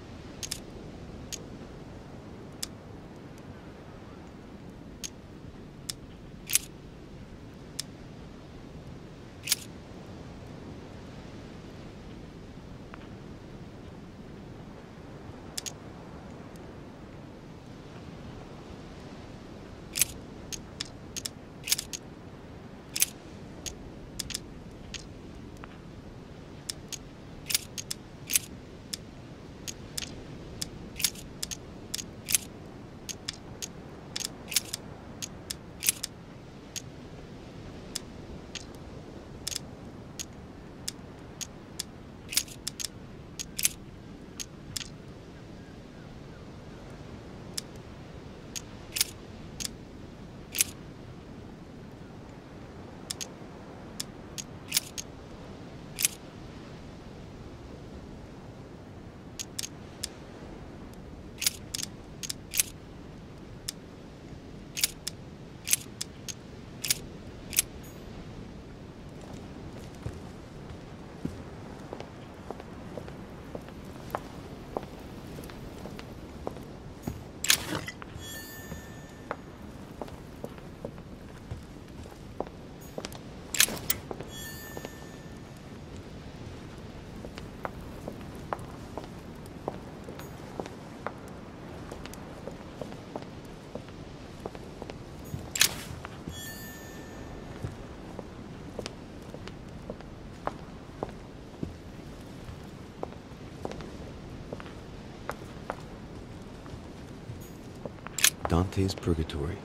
Dante's Purgatory.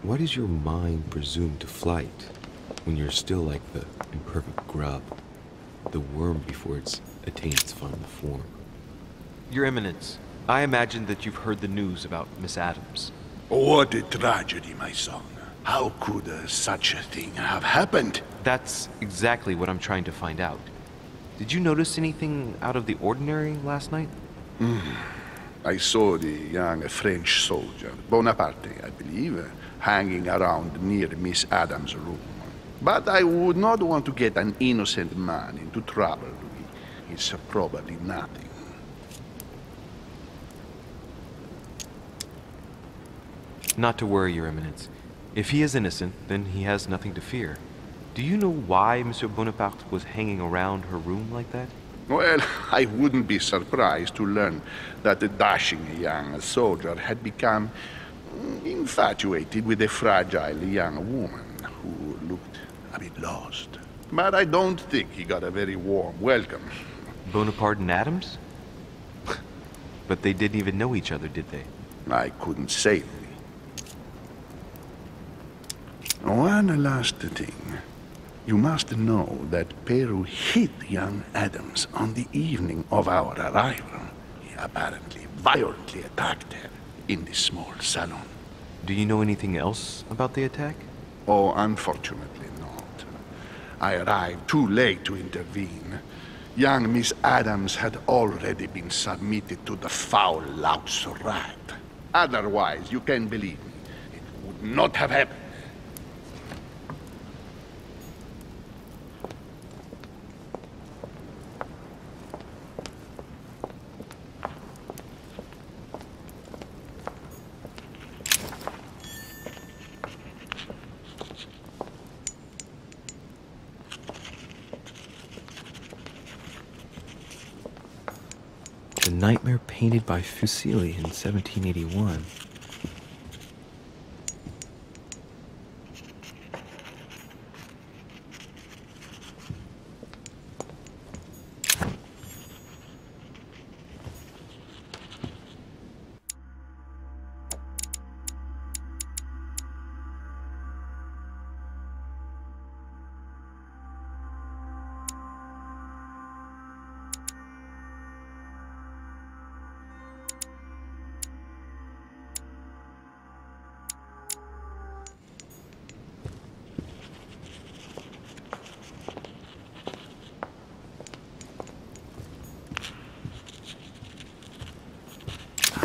Why does your mind presume to flight when you're still like the imperfect grub, the worm before it's attained its final form? Your Eminence, I imagine that you've heard the news about Miss Adams. What a tragedy, my son. How could such a thing have happened? That's exactly what I'm trying to find out. Did you notice anything out of the ordinary last night? I saw the young French soldier, Bonaparte, I believe, hanging around near Miss Adams' room. But I would not want to get an innocent man into trouble, Louis. It's probably nothing. Not to worry, Your Eminence. If he is innocent, then he has nothing to fear. Do you know why Monsieur Bonaparte was hanging around her room like that? Well, I wouldn't be surprised to learn that the dashing young soldier had become infatuated with a fragile young woman who looked a bit lost. But I don't think he got a very warm welcome. Bonaparte and Adams? But they didn't even know each other, did they? I couldn't say. One last thing. You must know that Peru hit young Adams on the evening of our arrival. He apparently violently attacked her in the small salon. Do you know anything else about the attack? Oh, unfortunately not. I arrived too late to intervene. Young Miss Adams had already been submitted to the foul louse rat. Otherwise, you can believe me, it would not have happened. The nightmare painted by Fuseli in 1781.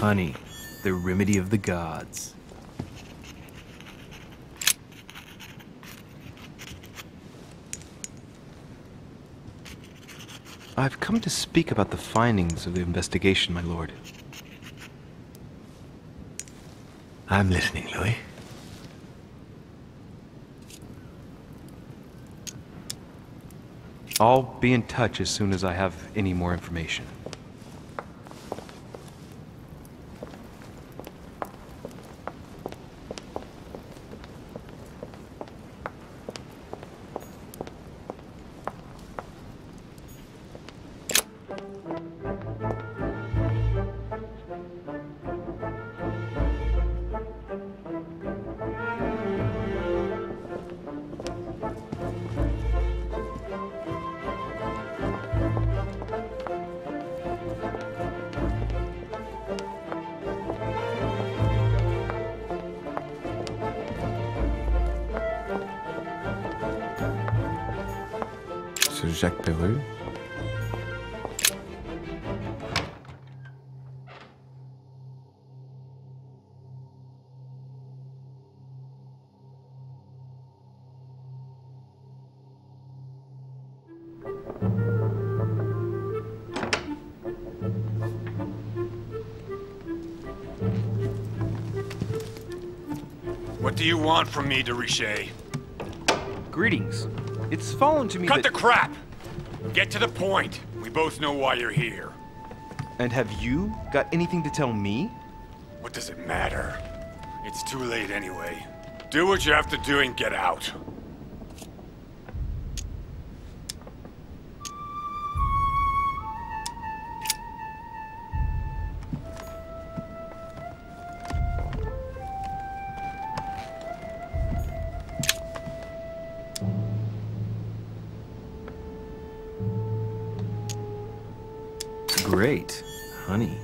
Honey, the remedy of the gods. I've come to speak about the findings of the investigation, my lord. I'm listening, Louis. I'll be in touch as soon as I have any more information. Jacques Perru. What do you want from me, de Richet? Greetings. It's fallen to me Cut that... the crap! Get to the point. We both know why you're here. And have you got anything to tell me? What does it matter? It's too late anyway. Do what you have to do and get out. Great, honey.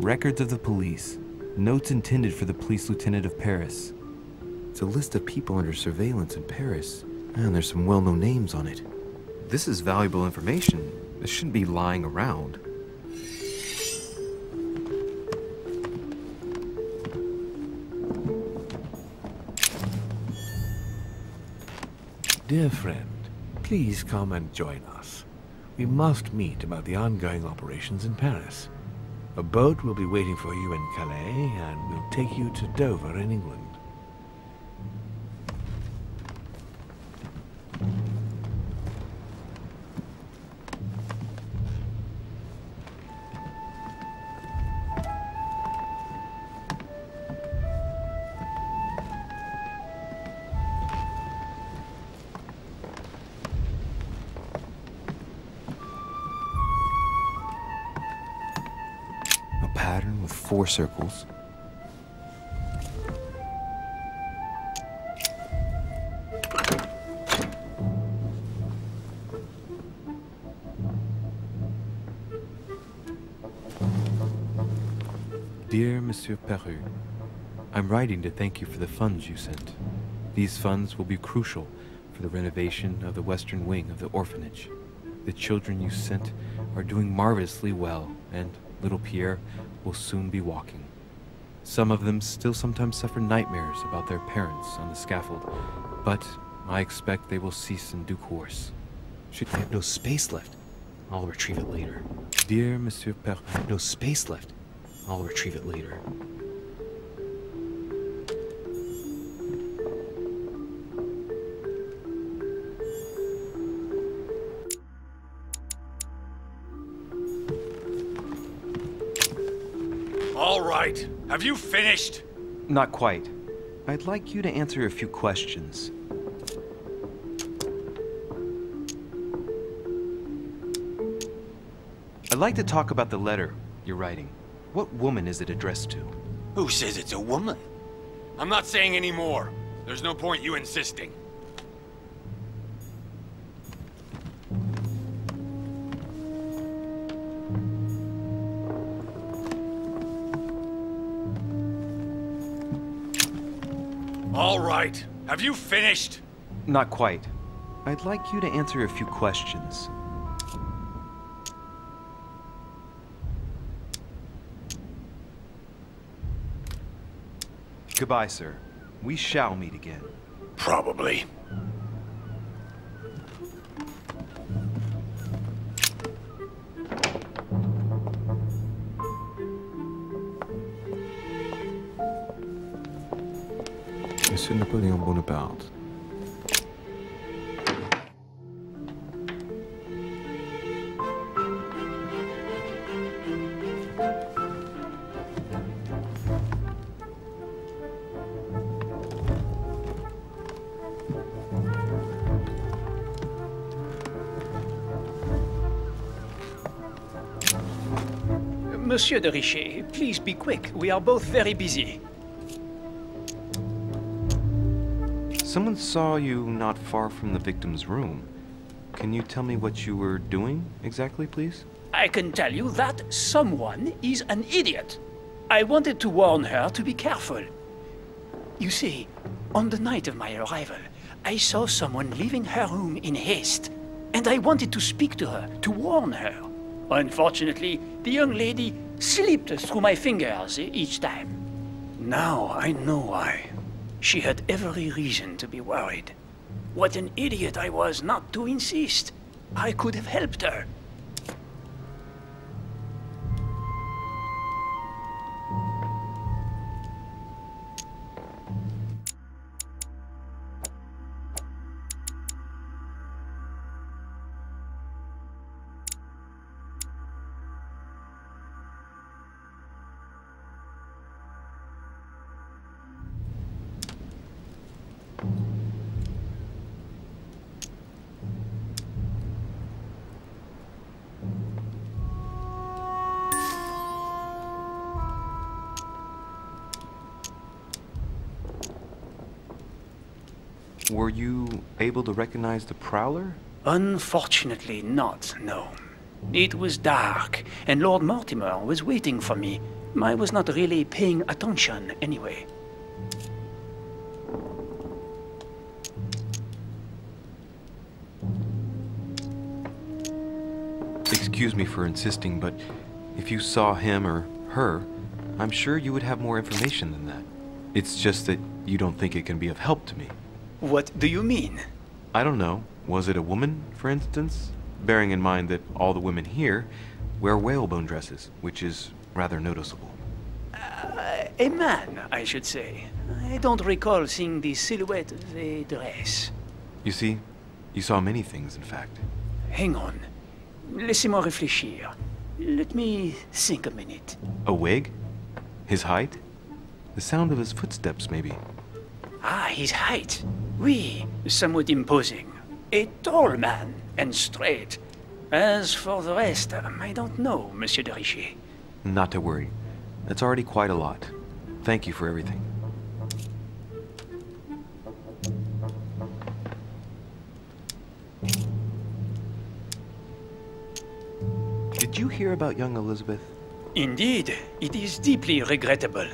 Records of the police. Notes intended for the police lieutenant of Paris. It's a list of people under surveillance in Paris. And there's some well-known names on it. This is valuable information. This shouldn't be lying around. Dear friend, please come and join us. We must meet about the ongoing operations in Paris. A boat will be waiting for you in Calais, and we'll take you to Dover in England. Pattern with 4 circles. Dear Monsieur Peru, I'm writing to thank you for the funds you sent. These funds will be crucial for the renovation of the western wing of the orphanage. The children you sent are doing marvelously well, and little Pierre will soon be walking. Some of them still sometimes suffer nightmares about their parents on the scaffold, but I expect they will cease in due course. I have no space left. I'll retrieve it later. Dear Monsieur Peru, I have no space left. I'll retrieve it later. All right. Have you finished? Not quite. I'd like you to answer a few questions. I'd like to talk about the letter you're writing. What woman is it addressed to? Who says it's a woman? I'm not saying any more. There's no point you insisting. All right. Have you finished? Not quite. I'd like you to answer a few questions. Goodbye, sir. We shall meet again. Probably. Monsieur Napoleon Bonaparte. Monsieur de Richet, please be quick. We are both very busy. Someone saw you not far from the victim's room. Can you tell me what you were doing exactly, please? I can tell you that someone is an idiot. I wanted to warn her to be careful. You see, on the night of my arrival, I saw someone leaving her room in haste, and I wanted to speak to her, to warn her. Unfortunately, the young lady slipped through my fingers each time. Now I know why. She had every reason to be worried. What an idiot I was not to insist. I could have helped her. Were you able to recognize the prowler? Unfortunately not, no. It was dark, and Lord Mortimer was waiting for me. I was not really paying attention anyway. Excuse me for insisting, but if you saw him or her, I'm sure you would have more information than that. It's just that you don't think it can be of help to me. What do you mean? I don't know. Was it a woman, for instance? Bearing in mind that all the women here wear whalebone dresses, which is rather noticeable. A man, I should say. I don't recall seeing the silhouette of a dress. You see, you saw many things, in fact. Hang on. Laissez-moi réfléchir. Let me think a minute. A wig? His height? The sound of his footsteps, maybe. Ah, his height. Oui, somewhat imposing. A tall man, and straight. As for the rest, I don't know, Monsieur de Richet. Not to worry. That's already quite a lot. Thank you for everything. Did you hear about young Elizabeth? Indeed, it is deeply regrettable.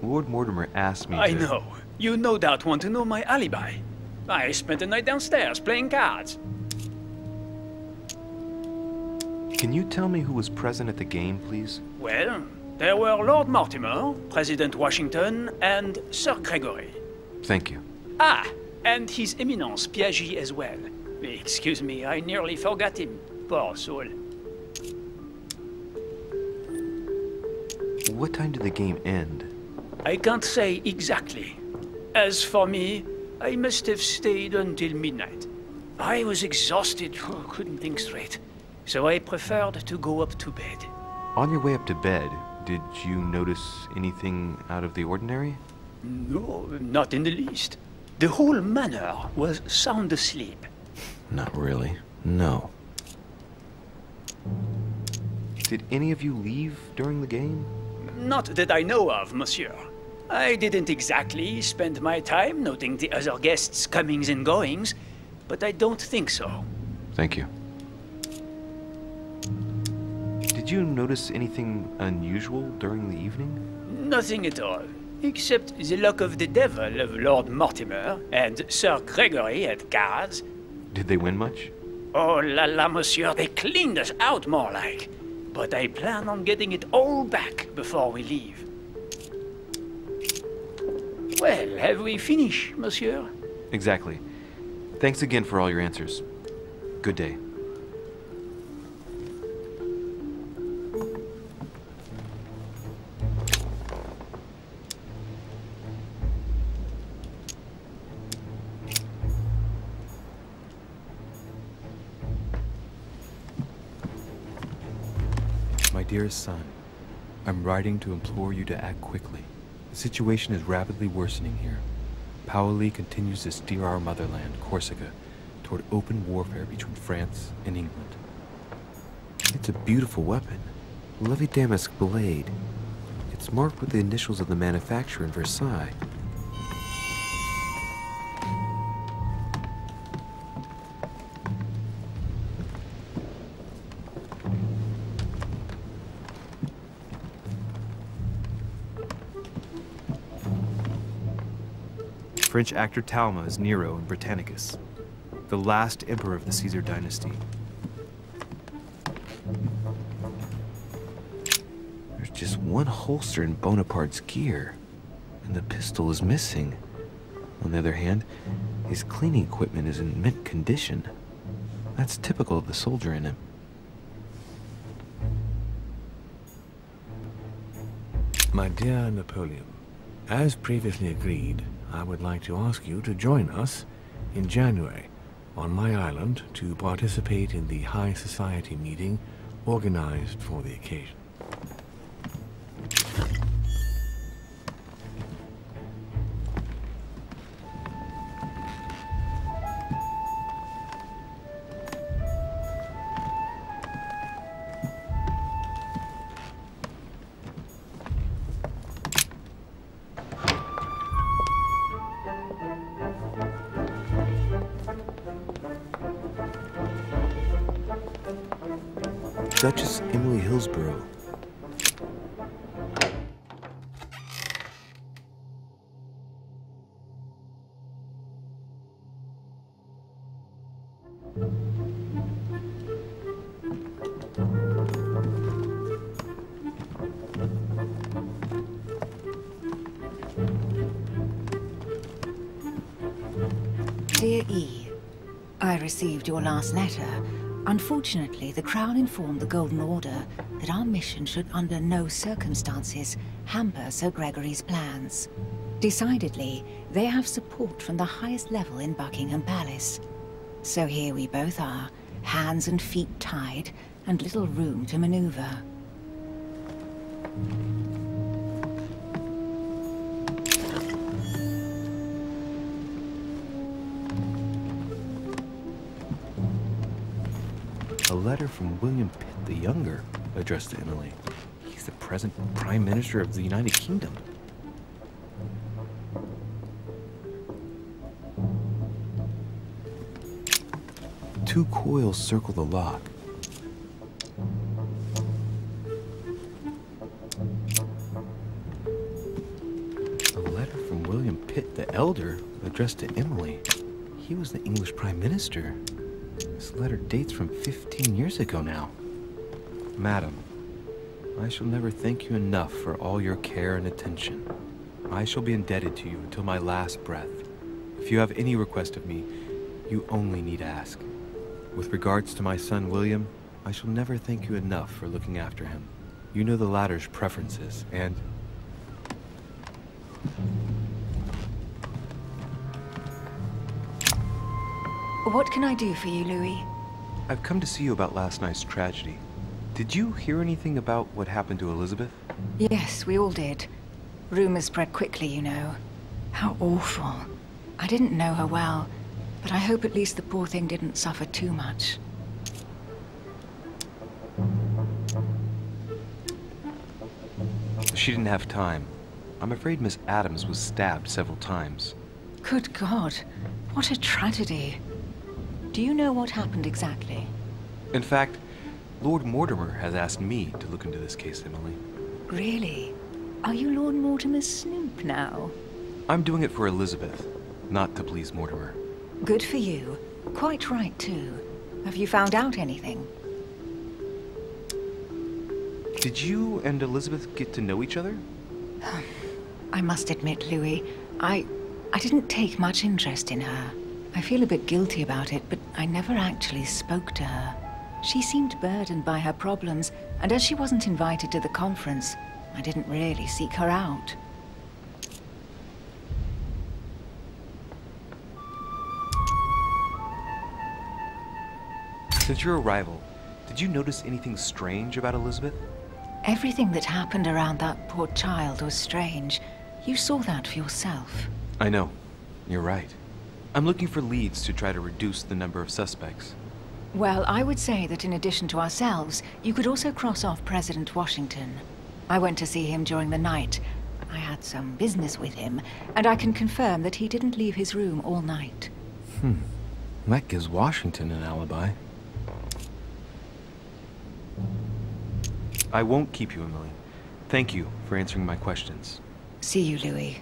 Lord Mortimer asked me I to... know. You no doubt want to know my alibi. I spent the night downstairs playing cards. Can you tell me who was present at the game, please? Well, there were Lord Mortimer, President Washington, and Sir Gregory. Thank you. Ah, and His Eminence Piaget as well. Excuse me, I nearly forgot him. Poor soul. What time did the game end? I can't say exactly. As for me, I must have stayed until midnight. I was exhausted, couldn't think straight. So I preferred to go up to bed. On your way up to bed, did you notice anything out of the ordinary? No, not in the least. The whole manor was sound asleep. Not really. No. Did any of you leave during the game? Not that I know of, monsieur. I didn't exactly spend my time noting the other guests' comings and goings, but I don't think so. Thank you. Did you notice anything unusual during the evening? Nothing at all, except the luck of the devil of Lord Mortimer and Sir Gregory at cards. Did they win much? Oh la la, monsieur, they cleaned us out more like. But I plan on getting it all back before we leave. Well, have we finished, monsieur? Exactly. Thanks again for all your answers. Good day. My dearest son, I'm writing to implore you to act quickly. The situation is rapidly worsening here. Paoli continues to steer our motherland, Corsica, toward open warfare between France and England. It's a beautiful weapon, a Levi Damask blade. It's marked with the initials of the manufacturer in Versailles. French actor Talma is Nero in Britannicus, the last emperor of the Caesar dynasty. There's just one holster in Bonaparte's gear, and the pistol is missing. On the other hand, his cleaning equipment is in mint condition. That's typical of the soldier in him. My dear Napoleon, as previously agreed, I would like to ask you to join us in January on my island to participate in the high society meeting organized for the occasion. Duchess Emily Hillsborough. Dear E, I received your last letter. Unfortunately, the Crown informed the Golden Order that our mission should under no circumstances hamper Sir Gregory's plans. Decidedly, they have support from the highest level in Buckingham Palace. So here we both are, hands and feet tied, and little room to maneuver. A letter from William Pitt the Younger, addressed to Emily. He's the present Prime Minister of the United Kingdom. Two coils circle the lock. A letter from William Pitt the Elder, addressed to Emily. He was the English Prime Minister. This letter dates from 15 years ago now. Madam, I shall never thank you enough for all your care and attention. I shall be indebted to you until my last breath. If you have any request of me, you only need ask. With regards to my son William, I shall never thank you enough for looking after him. You know the latter's preferences, and... What can I do for you, Louis? I've come to see you about last night's tragedy. Did you hear anything about what happened to Elizabeth? Yes, we all did. Rumors spread quickly, you know. How awful. I didn't know her well, but I hope at least the poor thing didn't suffer too much. She didn't have time. I'm afraid Miss Adams was stabbed several times. Good God, what a tragedy. Do you know what happened exactly? In fact, Lord Mortimer has asked me to look into this case, Emily. Really? Are you Lord Mortimer's snoop now? I'm doing it for Elizabeth, not to please Mortimer. Good for you. Quite right, too. Have you found out anything? Did you and Elizabeth get to know each other? I must admit, Louis, I didn't take much interest in her. I feel a bit guilty about it, but I never actually spoke to her. She seemed burdened by her problems, and as she wasn't invited to the conference, I didn't really seek her out. Since your arrival, did you notice anything strange about Elizabeth? Everything that happened around that poor child was strange. You saw that for yourself. I know. You're right. I'm looking for leads to try to reduce the number of suspects. Well, I would say that in addition to ourselves, you could also cross off President Washington. I went to see him during the night. I had some business with him, and I can confirm that he didn't leave his room all night. That gives Washington an alibi. I won't keep you, Emily. Thank you for answering my questions. See you, Louis.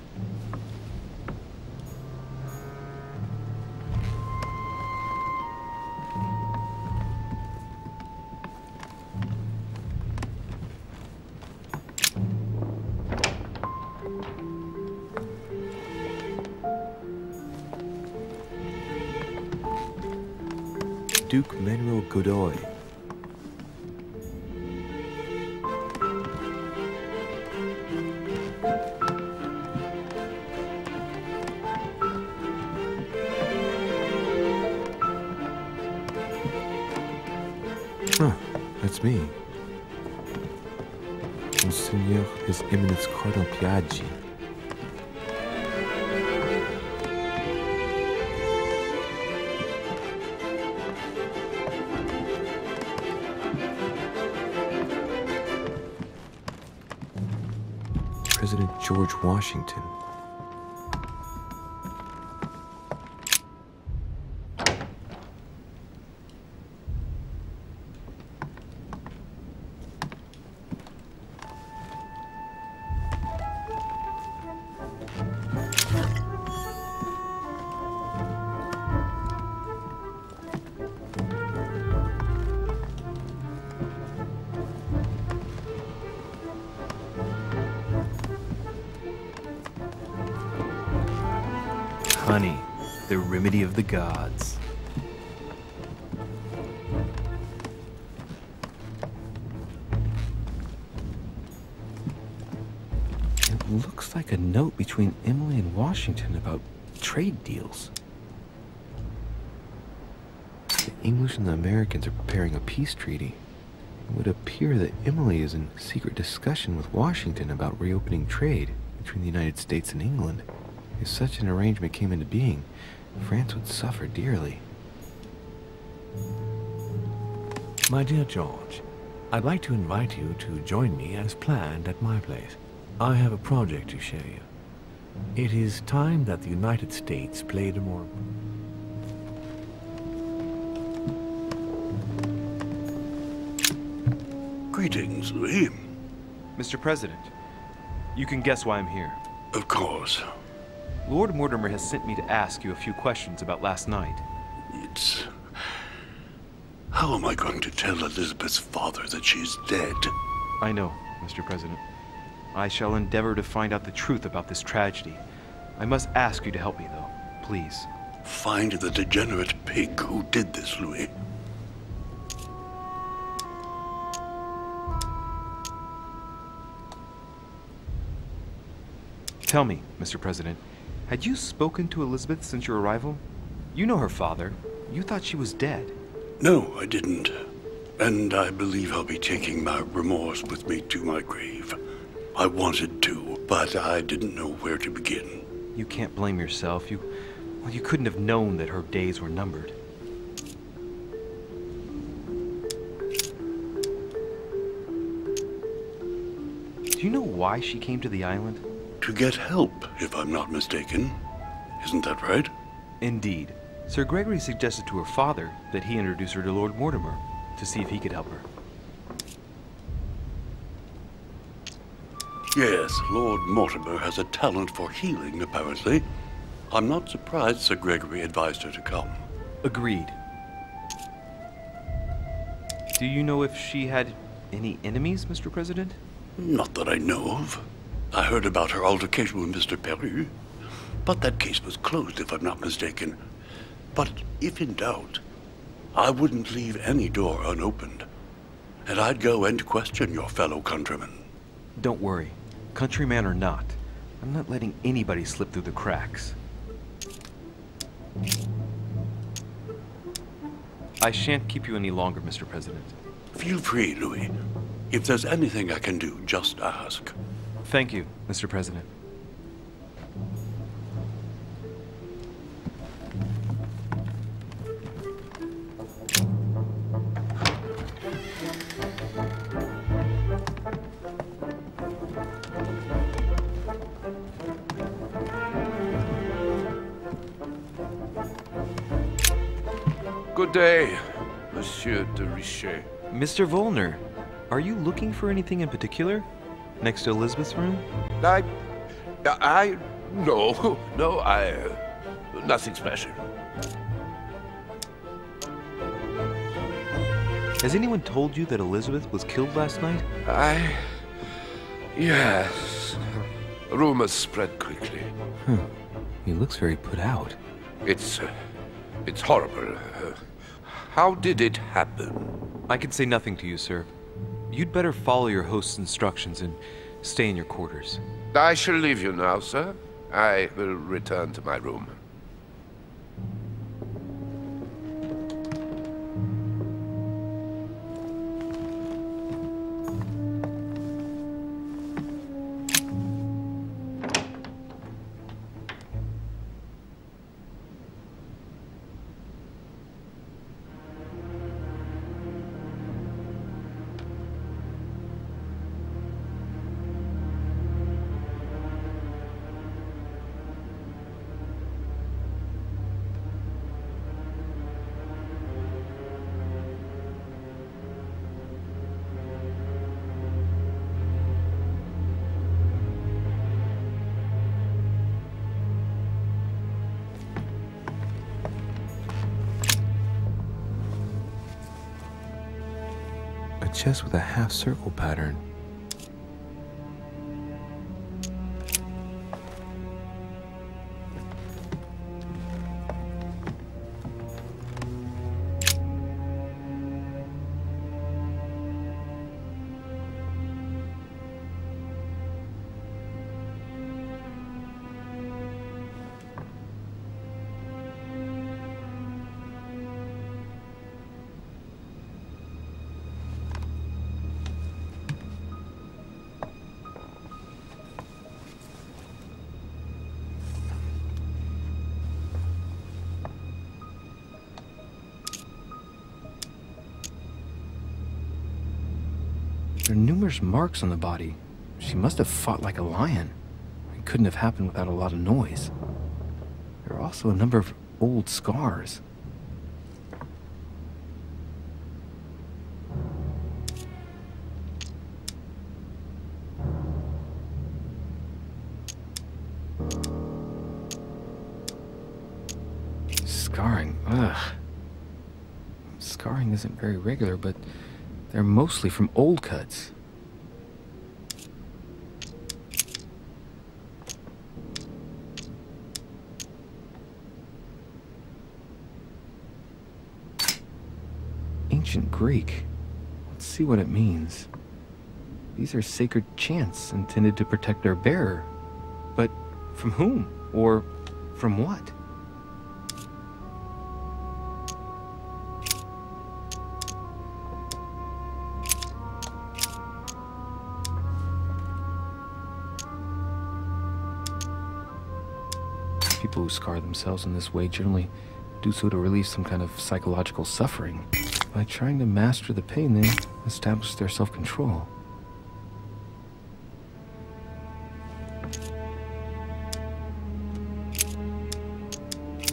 Duke Manuel Godoy. That's me. Monseigneur His Eminence Cardinal Piaggi. President George Washington. Honey, the remedy of the gods. It looks like a note between Emily and Washington about trade deals. The English and the Americans are preparing a peace treaty. It would appear that Emily is in secret discussion with Washington about reopening trade between the United States and England. If such an arrangement came into being, France would suffer dearly. My dear George, I'd like to invite you to join me as planned at my place. I have a project to show you. It is time that the United States played a more... Greetings, Louis. Mr. President, you can guess why I'm here. Of course. Lord Mortimer has sent me to ask you a few questions about last night. It's... How am I going to tell Elizabeth's father that she's dead? I know, Mr. President. I shall endeavor to find out the truth about this tragedy. I must ask you to help me, though. Please. Find the degenerate pig who did this, Louis. Tell me, Mr. President, had you spoken to Elizabeth since your arrival? You know her father. You thought she was dead. No, I didn't. And I believe I'll be taking my remorse with me to my grave. I wanted to, but I didn't know where to begin. You can't blame yourself. You couldn't have known that her days were numbered. Do you know why she came to the island? To get help, if I'm not mistaken. Isn't that right? Indeed. Sir Gregory suggested to her father that he introduce her to Lord Mortimer to see if he could help her. Yes, Lord Mortimer has a talent for healing, apparently. I'm not surprised Sir Gregory advised her to come. Agreed. Do you know if she had any enemies, Mr. President? Not that I know of. I heard about her altercation with Mr. Perry, but that case was closed, if I'm not mistaken. But if in doubt, I wouldn't leave any door unopened, and I'd go and question your fellow countrymen. Don't worry. Countryman or not, I'm not letting anybody slip through the cracks. I shan't keep you any longer, Mr. President. Feel free, Louis. If there's anything I can do, just ask. Thank you, Mr. President. Good day, Monsieur de Richet. Mr. Volner, are you looking for anything in particular? Next to Elizabeth's room? No, nothing special. Has anyone told you that Elizabeth was killed last night? Yes. Rumors spread quickly. He looks very put out. It's horrible. How did it happen? I can say nothing to you, sir. You'd better follow your host's instructions and stay in your quarters. I shall leave you now, sir. I will return to my room. Chest with a half-circle pattern. There are numerous marks on the body. She must have fought like a lion. It couldn't have happened without a lot of noise. There are also a number of old scars. Scarring, ugh. Scarring isn't very regular, but they're mostly from old cuts. Ancient Greek. Let's see what it means. These are sacred chants intended to protect their bearer. But from whom? Or from what? People who scar themselves in this way generally do so to relieve some kind of psychological suffering. By trying to master the pain, they establish their self-control.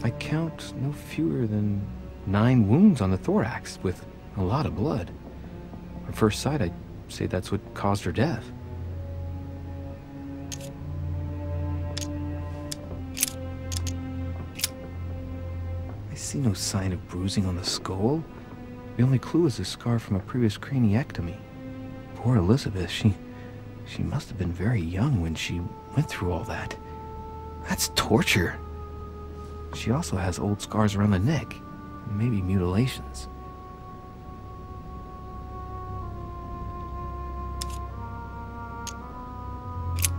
I count no fewer than 9 wounds on the thorax, with a lot of blood. At first sight, I'd say that's what caused her death. I see no sign of bruising on the skull. The only clue is a scar from a previous craniectomy. Poor Elizabeth, she must have been very young when she went through all that. That's torture. She also has old scars around the neck, maybe mutilations.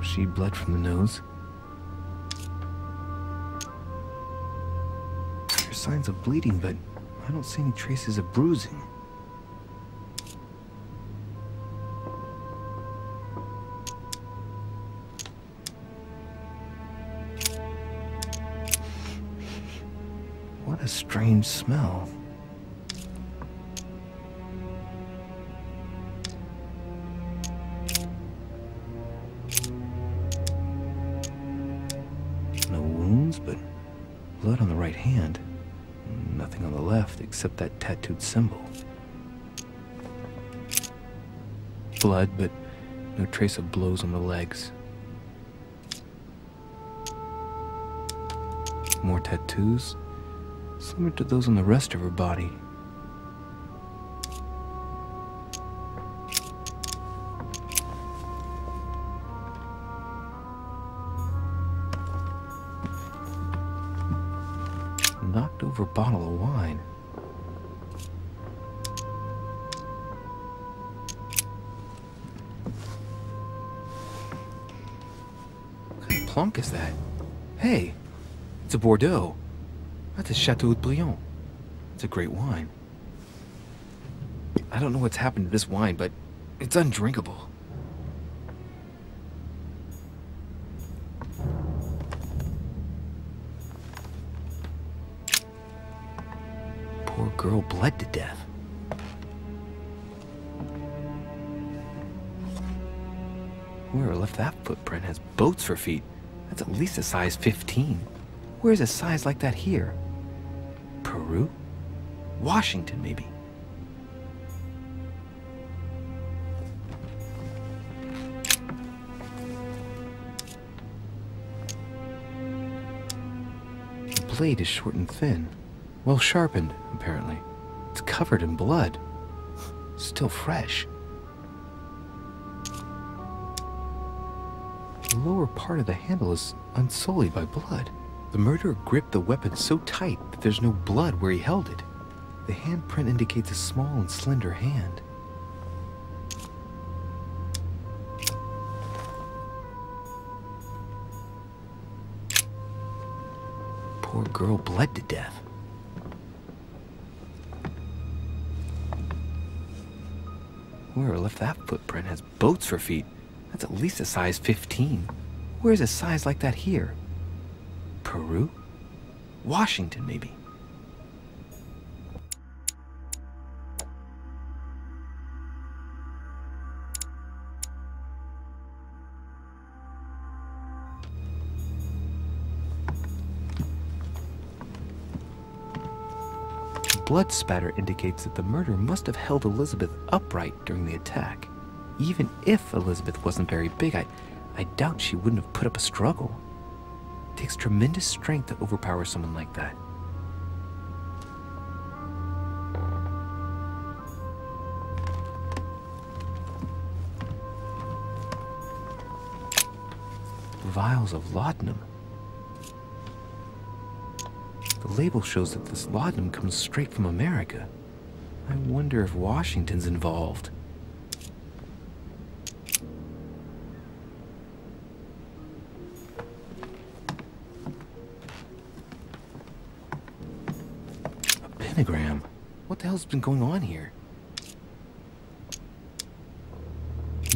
She bled from the nose. There's signs of bleeding, but I don't see any traces of bruising. What a strange smell. No wounds, but blood on the right hand. Nothing on the left except that tattooed symbol. Blood, but no trace of blows on the legs. More tattoos, similar to those on the rest of her body. Knocked over bottle of wine. What kind of plonk is that? Hey, it's a Bordeaux. That's a Chateau de Briand. It's a great wine. I don't know what's happened to this wine, but it's undrinkable. Poor girl bled to death. Whoever left that footprint has boats for feet. That's at least a size 15. Where's a size like that here? Peru? Washington, maybe. The blade is short and thin. Well sharpened, apparently. It's covered in blood. Still fresh. The lower part of the handle is unsullied by blood. The murderer gripped the weapon so tight that there's no blood where he held it. The handprint indicates a small and slender hand. Poor girl bled to death. Whoever left that footprint has boats for feet. That's at least a size 15. Where's a size like that here? Peru? Washington, maybe. blood spatter indicates that the murder must have held Elizabeth upright during the attack. Even if Elizabeth wasn't very big, I doubt she wouldn't have put up a struggle. It takes tremendous strength to overpower someone like that. Vials of laudanum. The label shows that this laudanum comes straight from America. I wonder if Washington's involved. A pentagram? What the hell's been going on here?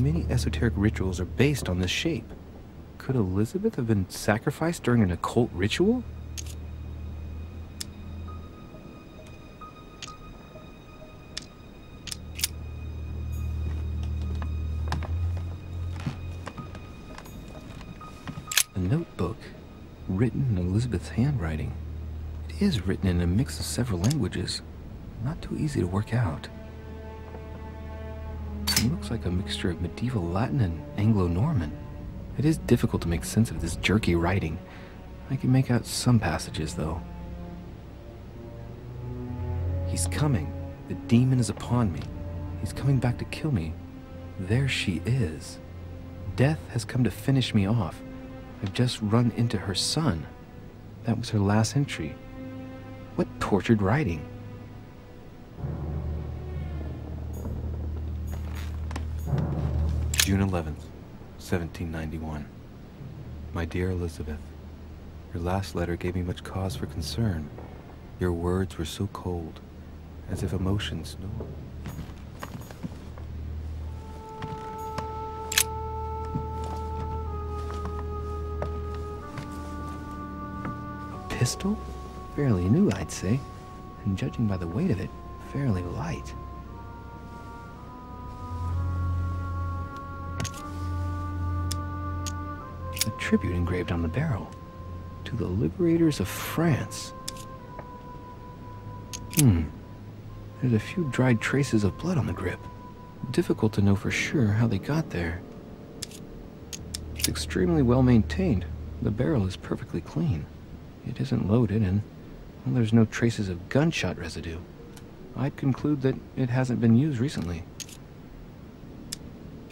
Many esoteric rituals are based on this shape. Could Elizabeth have been sacrificed during an occult ritual? A notebook, written in Elizabeth's handwriting. It is written in a mix of several languages. Not too easy to work out. It looks like a mixture of medieval Latin and Anglo-Norman. It is difficult to make sense of this jerky writing. I can make out some passages, though. He's coming. The demon is upon me. He's coming back to kill me. There she is. Death has come to finish me off. I've just run into her son. That was her last entry. What tortured writing. June 11th. 1791. My dear Elizabeth, your last letter gave me much cause for concern. Your words were so cold, as if emotions no. A pistol? Fairly new, I'd say, and judging by the weight of it, fairly light. Tribute engraved on the barrel to the liberators of France. There's a few dried traces of blood on the grip. Difficult to know for sure how they got there. It's extremely well maintained. The barrel is perfectly clean. It isn't loaded, and well, there's no traces of gunshot residue. I'd conclude that it hasn't been used recently.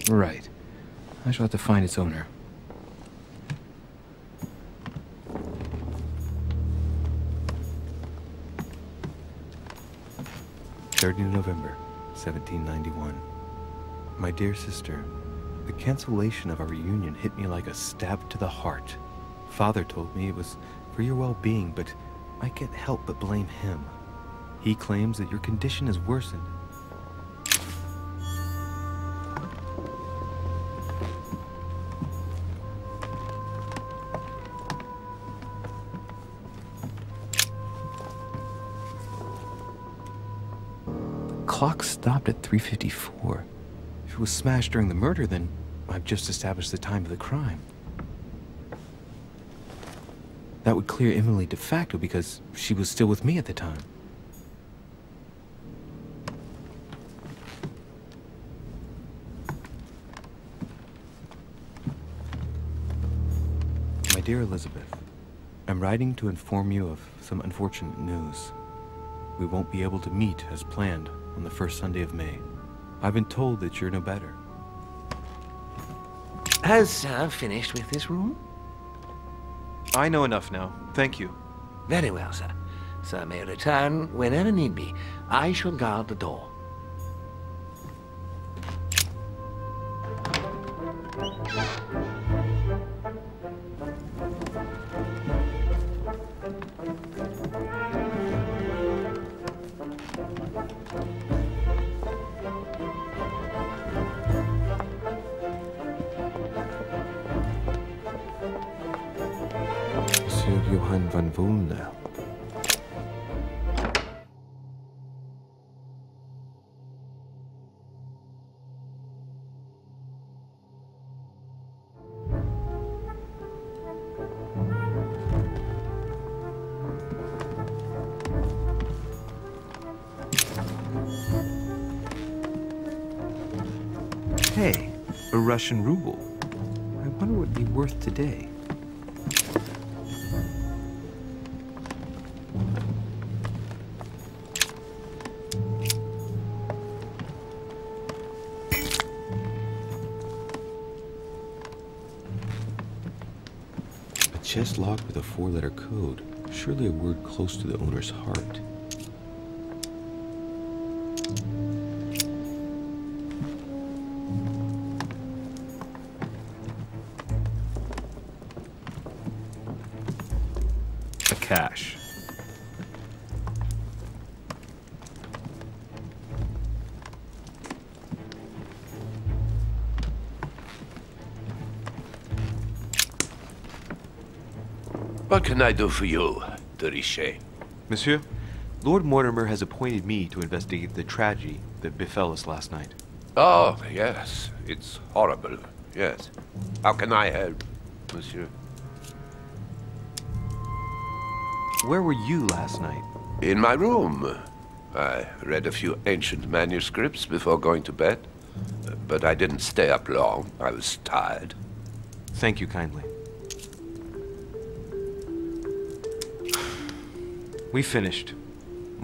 Right. I shall have to find its owner. 30 November, 1791. My dear sister, the cancellation of our reunion hit me like a stab to the heart. Father told me it was for your well-being, but I can't help but blame him. He claims that your condition has worsened. Clock stopped at 3:54. If it was smashed during the murder, then I've just established the time of the crime. That would clear Emily de facto because she was still with me at the time. My dear Elizabeth, I'm writing to inform you of some unfortunate news. We won't be able to meet as planned on the first Sunday of May. I've been told that you're no better. Has Sir finished with this room? I know enough now. Thank you. Very well, sir. Sir may return whenever need be. I shall guard the door. Johann van Volner. Hey, a Russian ruble. I wonder what it'd be worth today. A chest locked with a 4-letter code. Surely a word close to the owner's heart. A cache. What can I do for you, de Richet? Monsieur, Lord Mortimer has appointed me to investigate the tragedy that befell us last night. Oh, yes. It's horrible. Yes. How can I help, monsieur? Where were you last night? In my room. I read a few ancient manuscripts before going to bed. But I didn't stay up long. I was tired. Thank you kindly. We finished.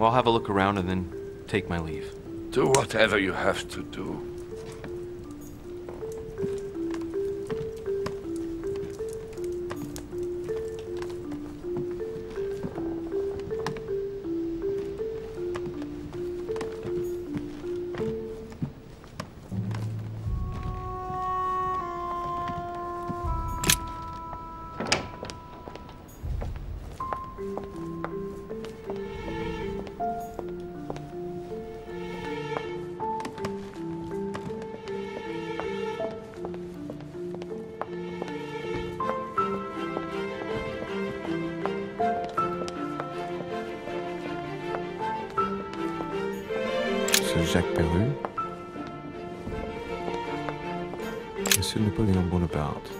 I'll have a look around and then take my leave. Do whatever you have to do. Jacques Perru, Monsieur Napoleon Bonaparte.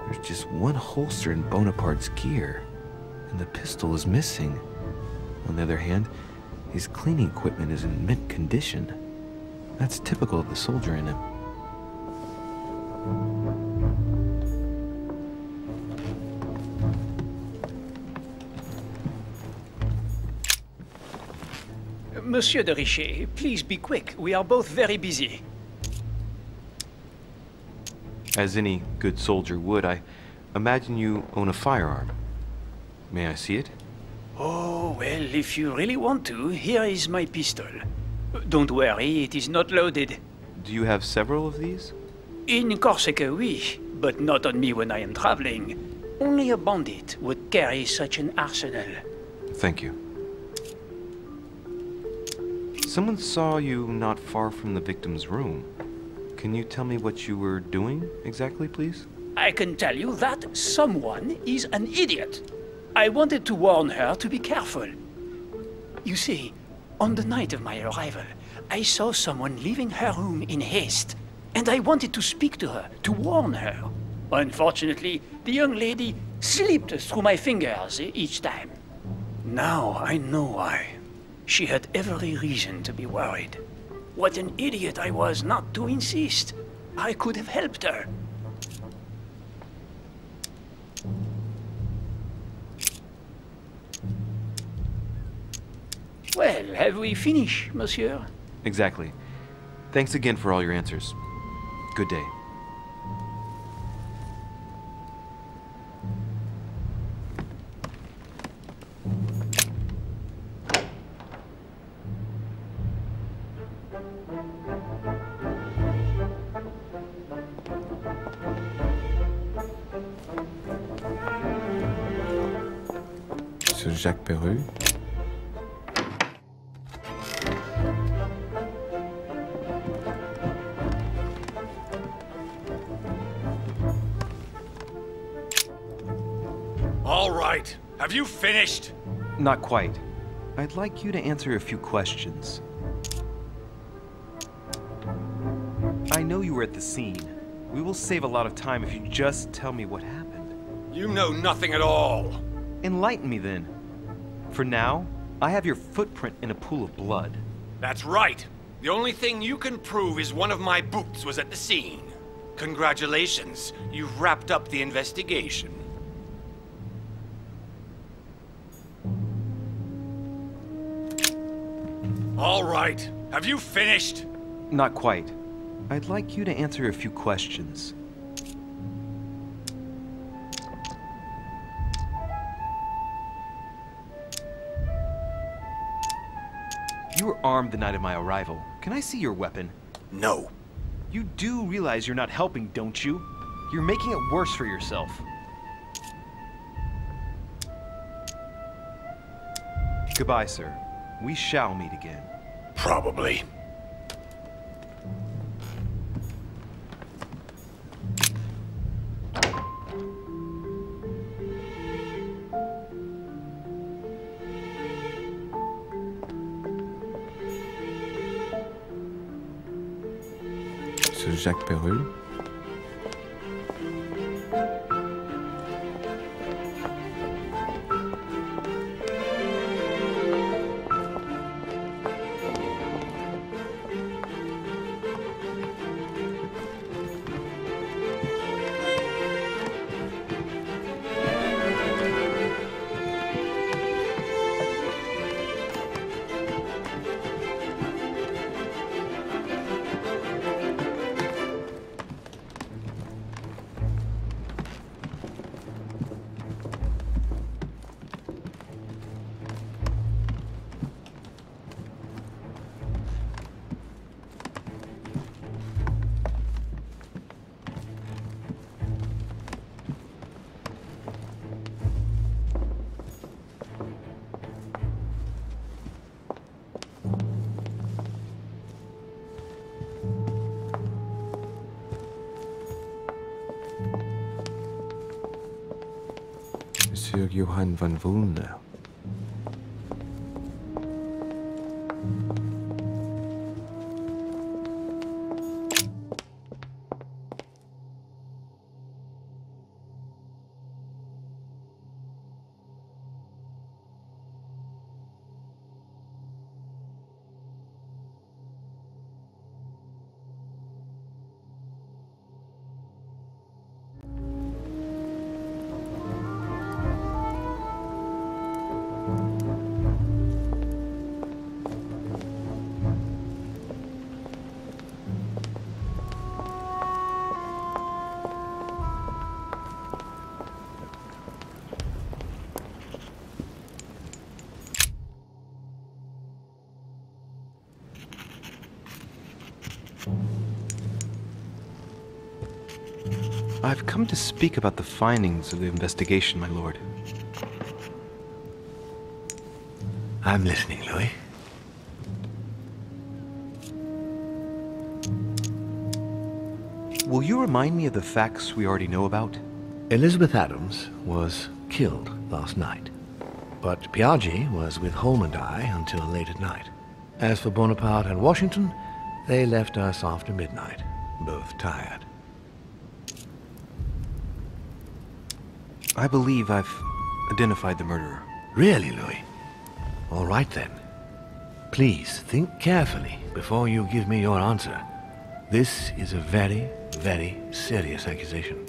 There's just one holster in Bonaparte's gear, and the pistol is missing. On the other hand, his cleaning equipment is in mint condition. That's typical of the soldier in him. Monsieur de Richet, please be quick. We are both very busy. As any good soldier would, I imagine you own a firearm. May I see it? Oh, well, if you really want to, here is my pistol. Don't worry, it is not loaded. Do you have several of these? In Corsica, oui, but not on me when I am traveling. Only a bandit would carry such an arsenal. Thank you. Someone saw you not far from the victim's room. Can you tell me what you were doing exactly, please? I can tell you that someone is an idiot. I wanted to warn her to be careful. You see, on the night of my arrival, I saw someone leaving her room in haste, and I wanted to speak to her, to warn her. Unfortunately, the young lady slipped through my fingers each time. Now I know why. She had every reason to be worried. What an idiot I was not to insist. I could have helped her. Well, have we finished, monsieur? Exactly. Thanks again for all your answers. Good day. Monsieur Jacques Perru. All right. Have you finished? Not quite. I'd like you to answer a few questions. I know you were at the scene. We will save a lot of time if you just tell me what happened. You know nothing at all. Enlighten me then. For now, I have your footprint in a pool of blood. That's right. The only thing you can prove is one of my boots was at the scene. Congratulations, you've wrapped up the investigation. All right, have you finished? Not quite. I'd like you to answer a few questions. You were armed the night of my arrival. Can I see your weapon? No. You do realize you're not helping, don't you? You're making it worse for yourself. Goodbye, sir. We shall meet again. Probably. Ce Jacques Perru? Monsieur Johann van Vulner. I've come to speak about the findings of the investigation, my lord. I'm listening, Louis. Will you remind me of the facts we already know about? Elizabeth Adams was killed last night, but Piaggi was with Holm and I until late at night. As for Bonaparte and Washington, they left us after midnight, both tired. I believe I've identified the murderer. Really, Louis? All right then. Please think carefully before you give me your answer. This is a very, very serious accusation.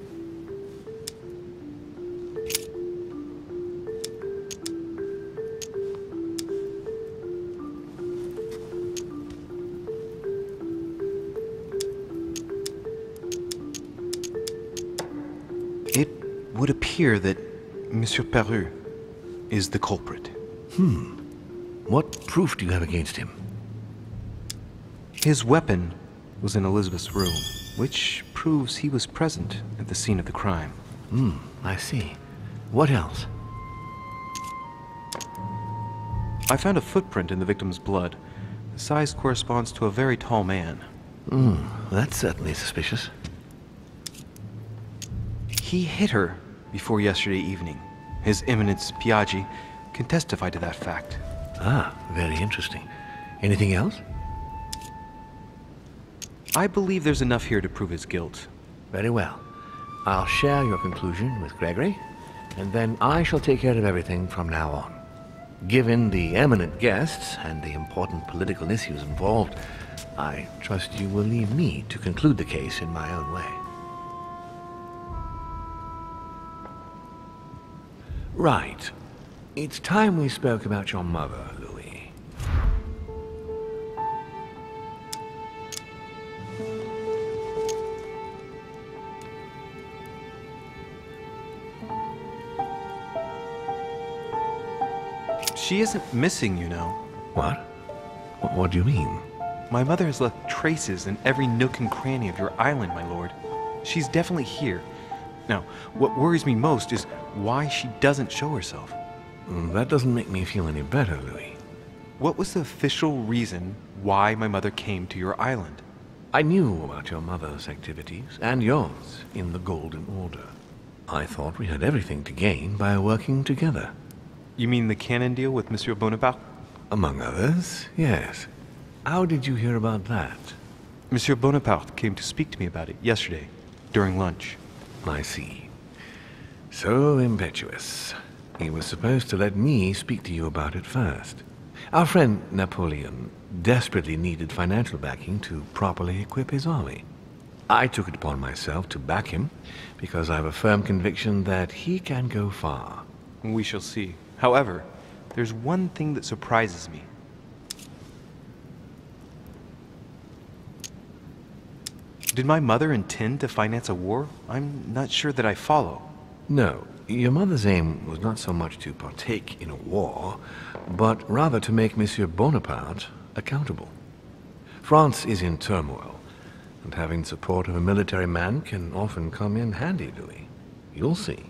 It would appear that Monsieur Perru is the culprit. What proof do you have against him? His weapon was in Elizabeth's room, which proves he was present at the scene of the crime. I see. What else? I found a footprint in the victim's blood. The size corresponds to a very tall man. That's certainly suspicious. He hit her before yesterday evening. His Eminence Piaggi can testify to that fact. Ah, very interesting. Anything else? I believe there's enough here to prove his guilt. Very well. I'll share your conclusion with Gregory, and then I shall take care of everything from now on. Given the eminent guests and the important political issues involved, I trust you will leave me to conclude the case in my own way. Right. It's time we spoke about your mother, Louis. She isn't missing, you know. What? What do you mean? My mother has left traces in every nook and cranny of your island, my lord. She's definitely here. Now, what worries me most is why she doesn't show herself. That doesn't make me feel any better, Louis. What was the official reason why my mother came to your island? I knew about your mother's activities, and yours, in the Golden Order. I thought we had everything to gain by working together. You mean the cannon deal with Monsieur Bonaparte? Among others, yes. How did you hear about that? Monsieur Bonaparte came to speak to me about it yesterday, during lunch. I see. So impetuous. He was supposed to let me speak to you about it first. Our friend Napoleon desperately needed financial backing to properly equip his army. I took it upon myself to back him because I have a firm conviction that he can go far. We shall see. However, there's one thing that surprises me. Did my mother intend to finance a war? I'm not sure that I follow. No, your mother's aim was not so much to partake in a war, but rather to make Monsieur Bonaparte accountable. France is in turmoil, and having the support of a military man can often come in handy, Louis. You'll see.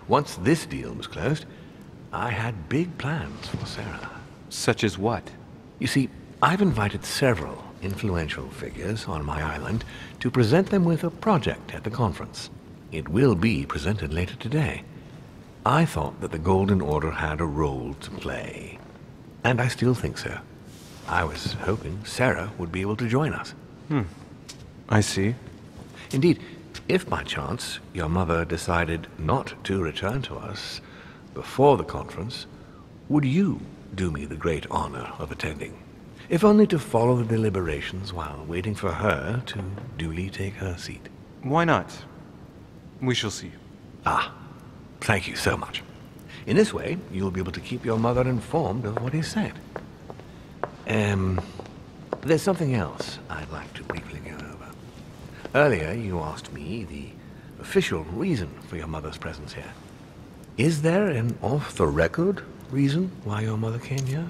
Once this deal was closed, I had big plans for Sarah. Such as what? You see, I've invited several influential figures on my island to present them with a project at the conference. It will be presented later today. I thought that the Golden Order had a role to play, and I still think so. I was hoping Sarah would be able to join us. I see. Indeed, if by chance your mother decided not to return to us before the conference, would you do me the great honor of attending? If only to follow the deliberations while waiting for her to duly take her seat. Why not? We shall see. Ah, thank you so much. In this way, you'll be able to keep your mother informed of what is said. There's something else I'd like to briefly go over. Earlier, you asked me the official reason for your mother's presence here. Is there an off-the-record reason why your mother came here?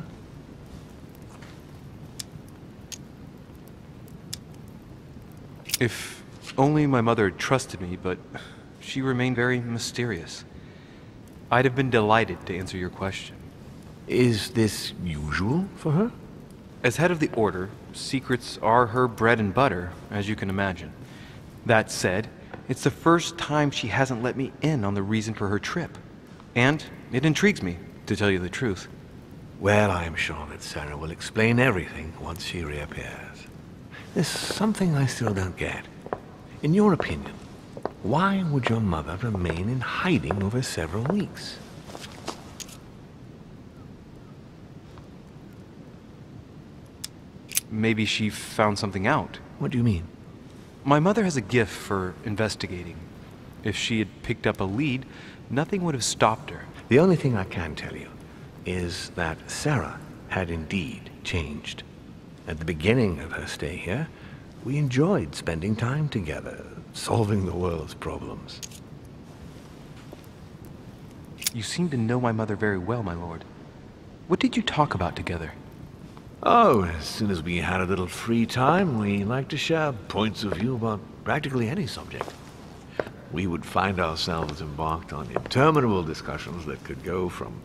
If only my mother trusted me, but she remained very mysterious. I'd have been delighted to answer your question. Is this usual for her? As head of the Order, secrets are her bread and butter, as you can imagine. That said, it's the first time she hasn't let me in on the reason for her trip. And it intrigues me, to tell you the truth. Well, I am sure that Sarah will explain everything once she reappears. There's something I still don't get. In your opinion, why would your mother remain in hiding over several weeks? Maybe she found something out. What do you mean? My mother has a gift for investigating. If she had picked up a lead, nothing would have stopped her. The only thing I can tell you is that Sarah had indeed changed. At the beginning of her stay here, we enjoyed spending time together, solving the world's problems. You seem to know my mother very well, my lord. What did you talk about together? Oh, as soon as we had a little free time, we liked to share points of view about practically any subject. We would find ourselves embarked on interminable discussions that could go from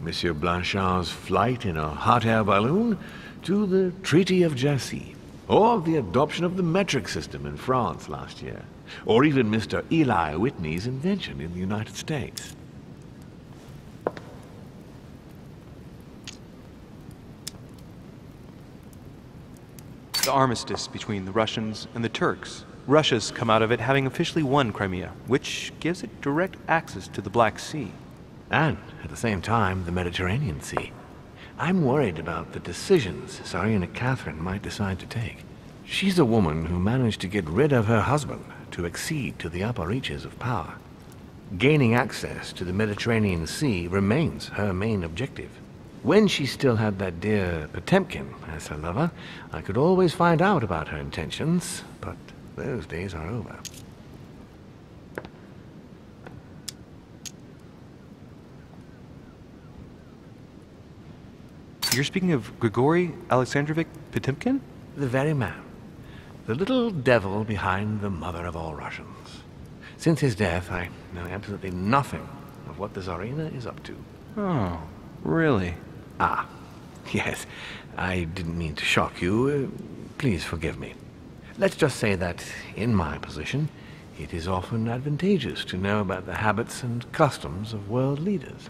Monsieur Blanchard's flight in a hot air balloon to the Treaty of Jassy, or the adoption of the metric system in France last year, or even Mr. Eli Whitney's invention in the United States. The armistice between the Russians and the Turks. Russia's come out of it having officially won Crimea, which gives it direct access to the Black Sea. And, at the same time, the Mediterranean Sea. I'm worried about the decisions Tsarina Catherine might decide to take. She's a woman who managed to get rid of her husband to accede to the upper reaches of power. Gaining access to the Mediterranean Sea remains her main objective. When she still had that dear Potemkin as her lover, I could always find out about her intentions, but those days are over. You're speaking of Grigory Alexandrovich Potemkin? The very man. The little devil behind the mother of all Russians. Since his death, I know absolutely nothing of what the Tsarina is up to. Oh, really? Ah, yes. I didn't mean to shock you. Please forgive me. Let's just say that, in my position, it is often advantageous to know about the habits and customs of world leaders.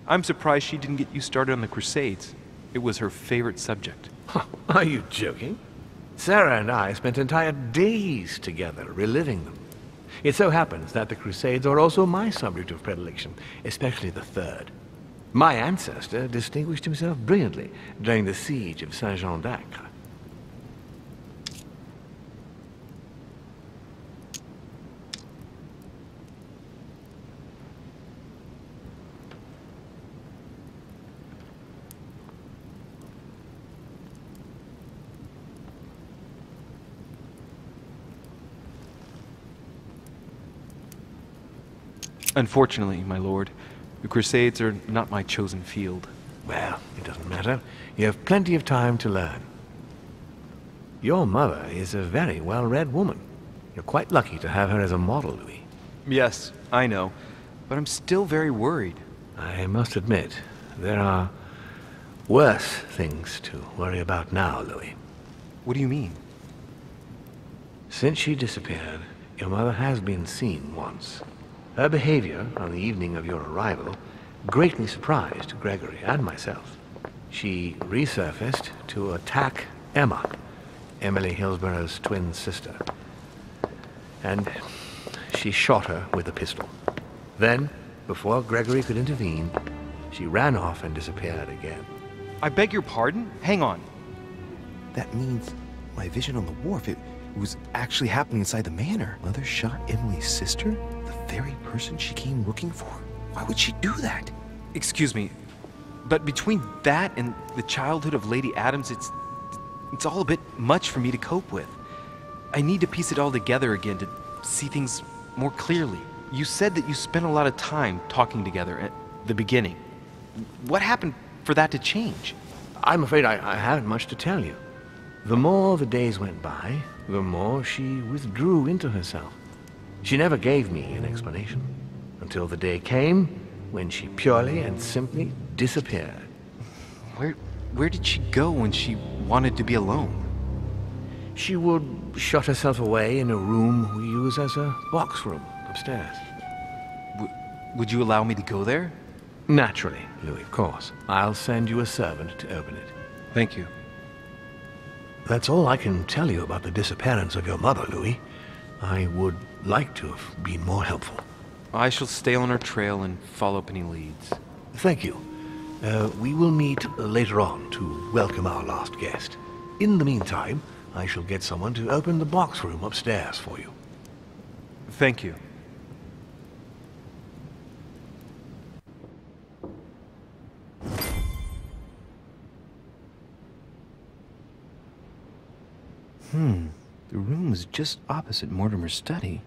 I'm surprised she didn't get you started on the Crusades. It was her favorite subject. Are you joking? Sarah and I spent entire days together reliving them. It so happens that the Crusades are also my subject of predilection, especially the Third. My ancestor distinguished himself brilliantly during the siege of Saint-Jean d'Acre. Unfortunately, my lord, the Crusades are not my chosen field. Well, it doesn't matter. You have plenty of time to learn. Your mother is a very well-read woman. You're quite lucky to have her as a model, Louis. Yes, I know, but I'm still very worried. I must admit, there are worse things to worry about now, Louis. What do you mean? Since she disappeared, your mother has been seen once. Her behavior on the evening of your arrival greatly surprised Gregory and myself. She resurfaced to attack Emma, Emily Hillsborough's twin sister. And she shot her with a pistol. Then, before Gregory could intervene, she ran off and disappeared again. I beg your pardon? Hang on. That means my vision on the wharf, it was actually happening inside the manor. Mother shot Emily's sister? The very person she came looking for? Why would she do that? Excuse me, but between that and the childhood of Lady Adams, it's all a bit much for me to cope with. I need to piece it all together again to see things more clearly. You said that you spent a lot of time talking together at the beginning. What happened for that to change? I'm afraid I haven't much to tell you. The more the days went by, the more she withdrew into herself. She never gave me an explanation, until the day came when she purely and simply disappeared. Where did she go when she wanted to be alone? She would shut herself away in a room we use as a box room upstairs. Would you allow me to go there? Naturally, Louis, of course. I'll send you a servant to open it. Thank you. That's all I can tell you about the disappearance of your mother, Louis. I would like to have been more helpful. I shall stay on her trail and follow up any leads. Thank you. We will meet later on to welcome our last guest. In the meantime, I shall get someone to open the box room upstairs for you. Thank you. The room was just opposite Mortimer's study.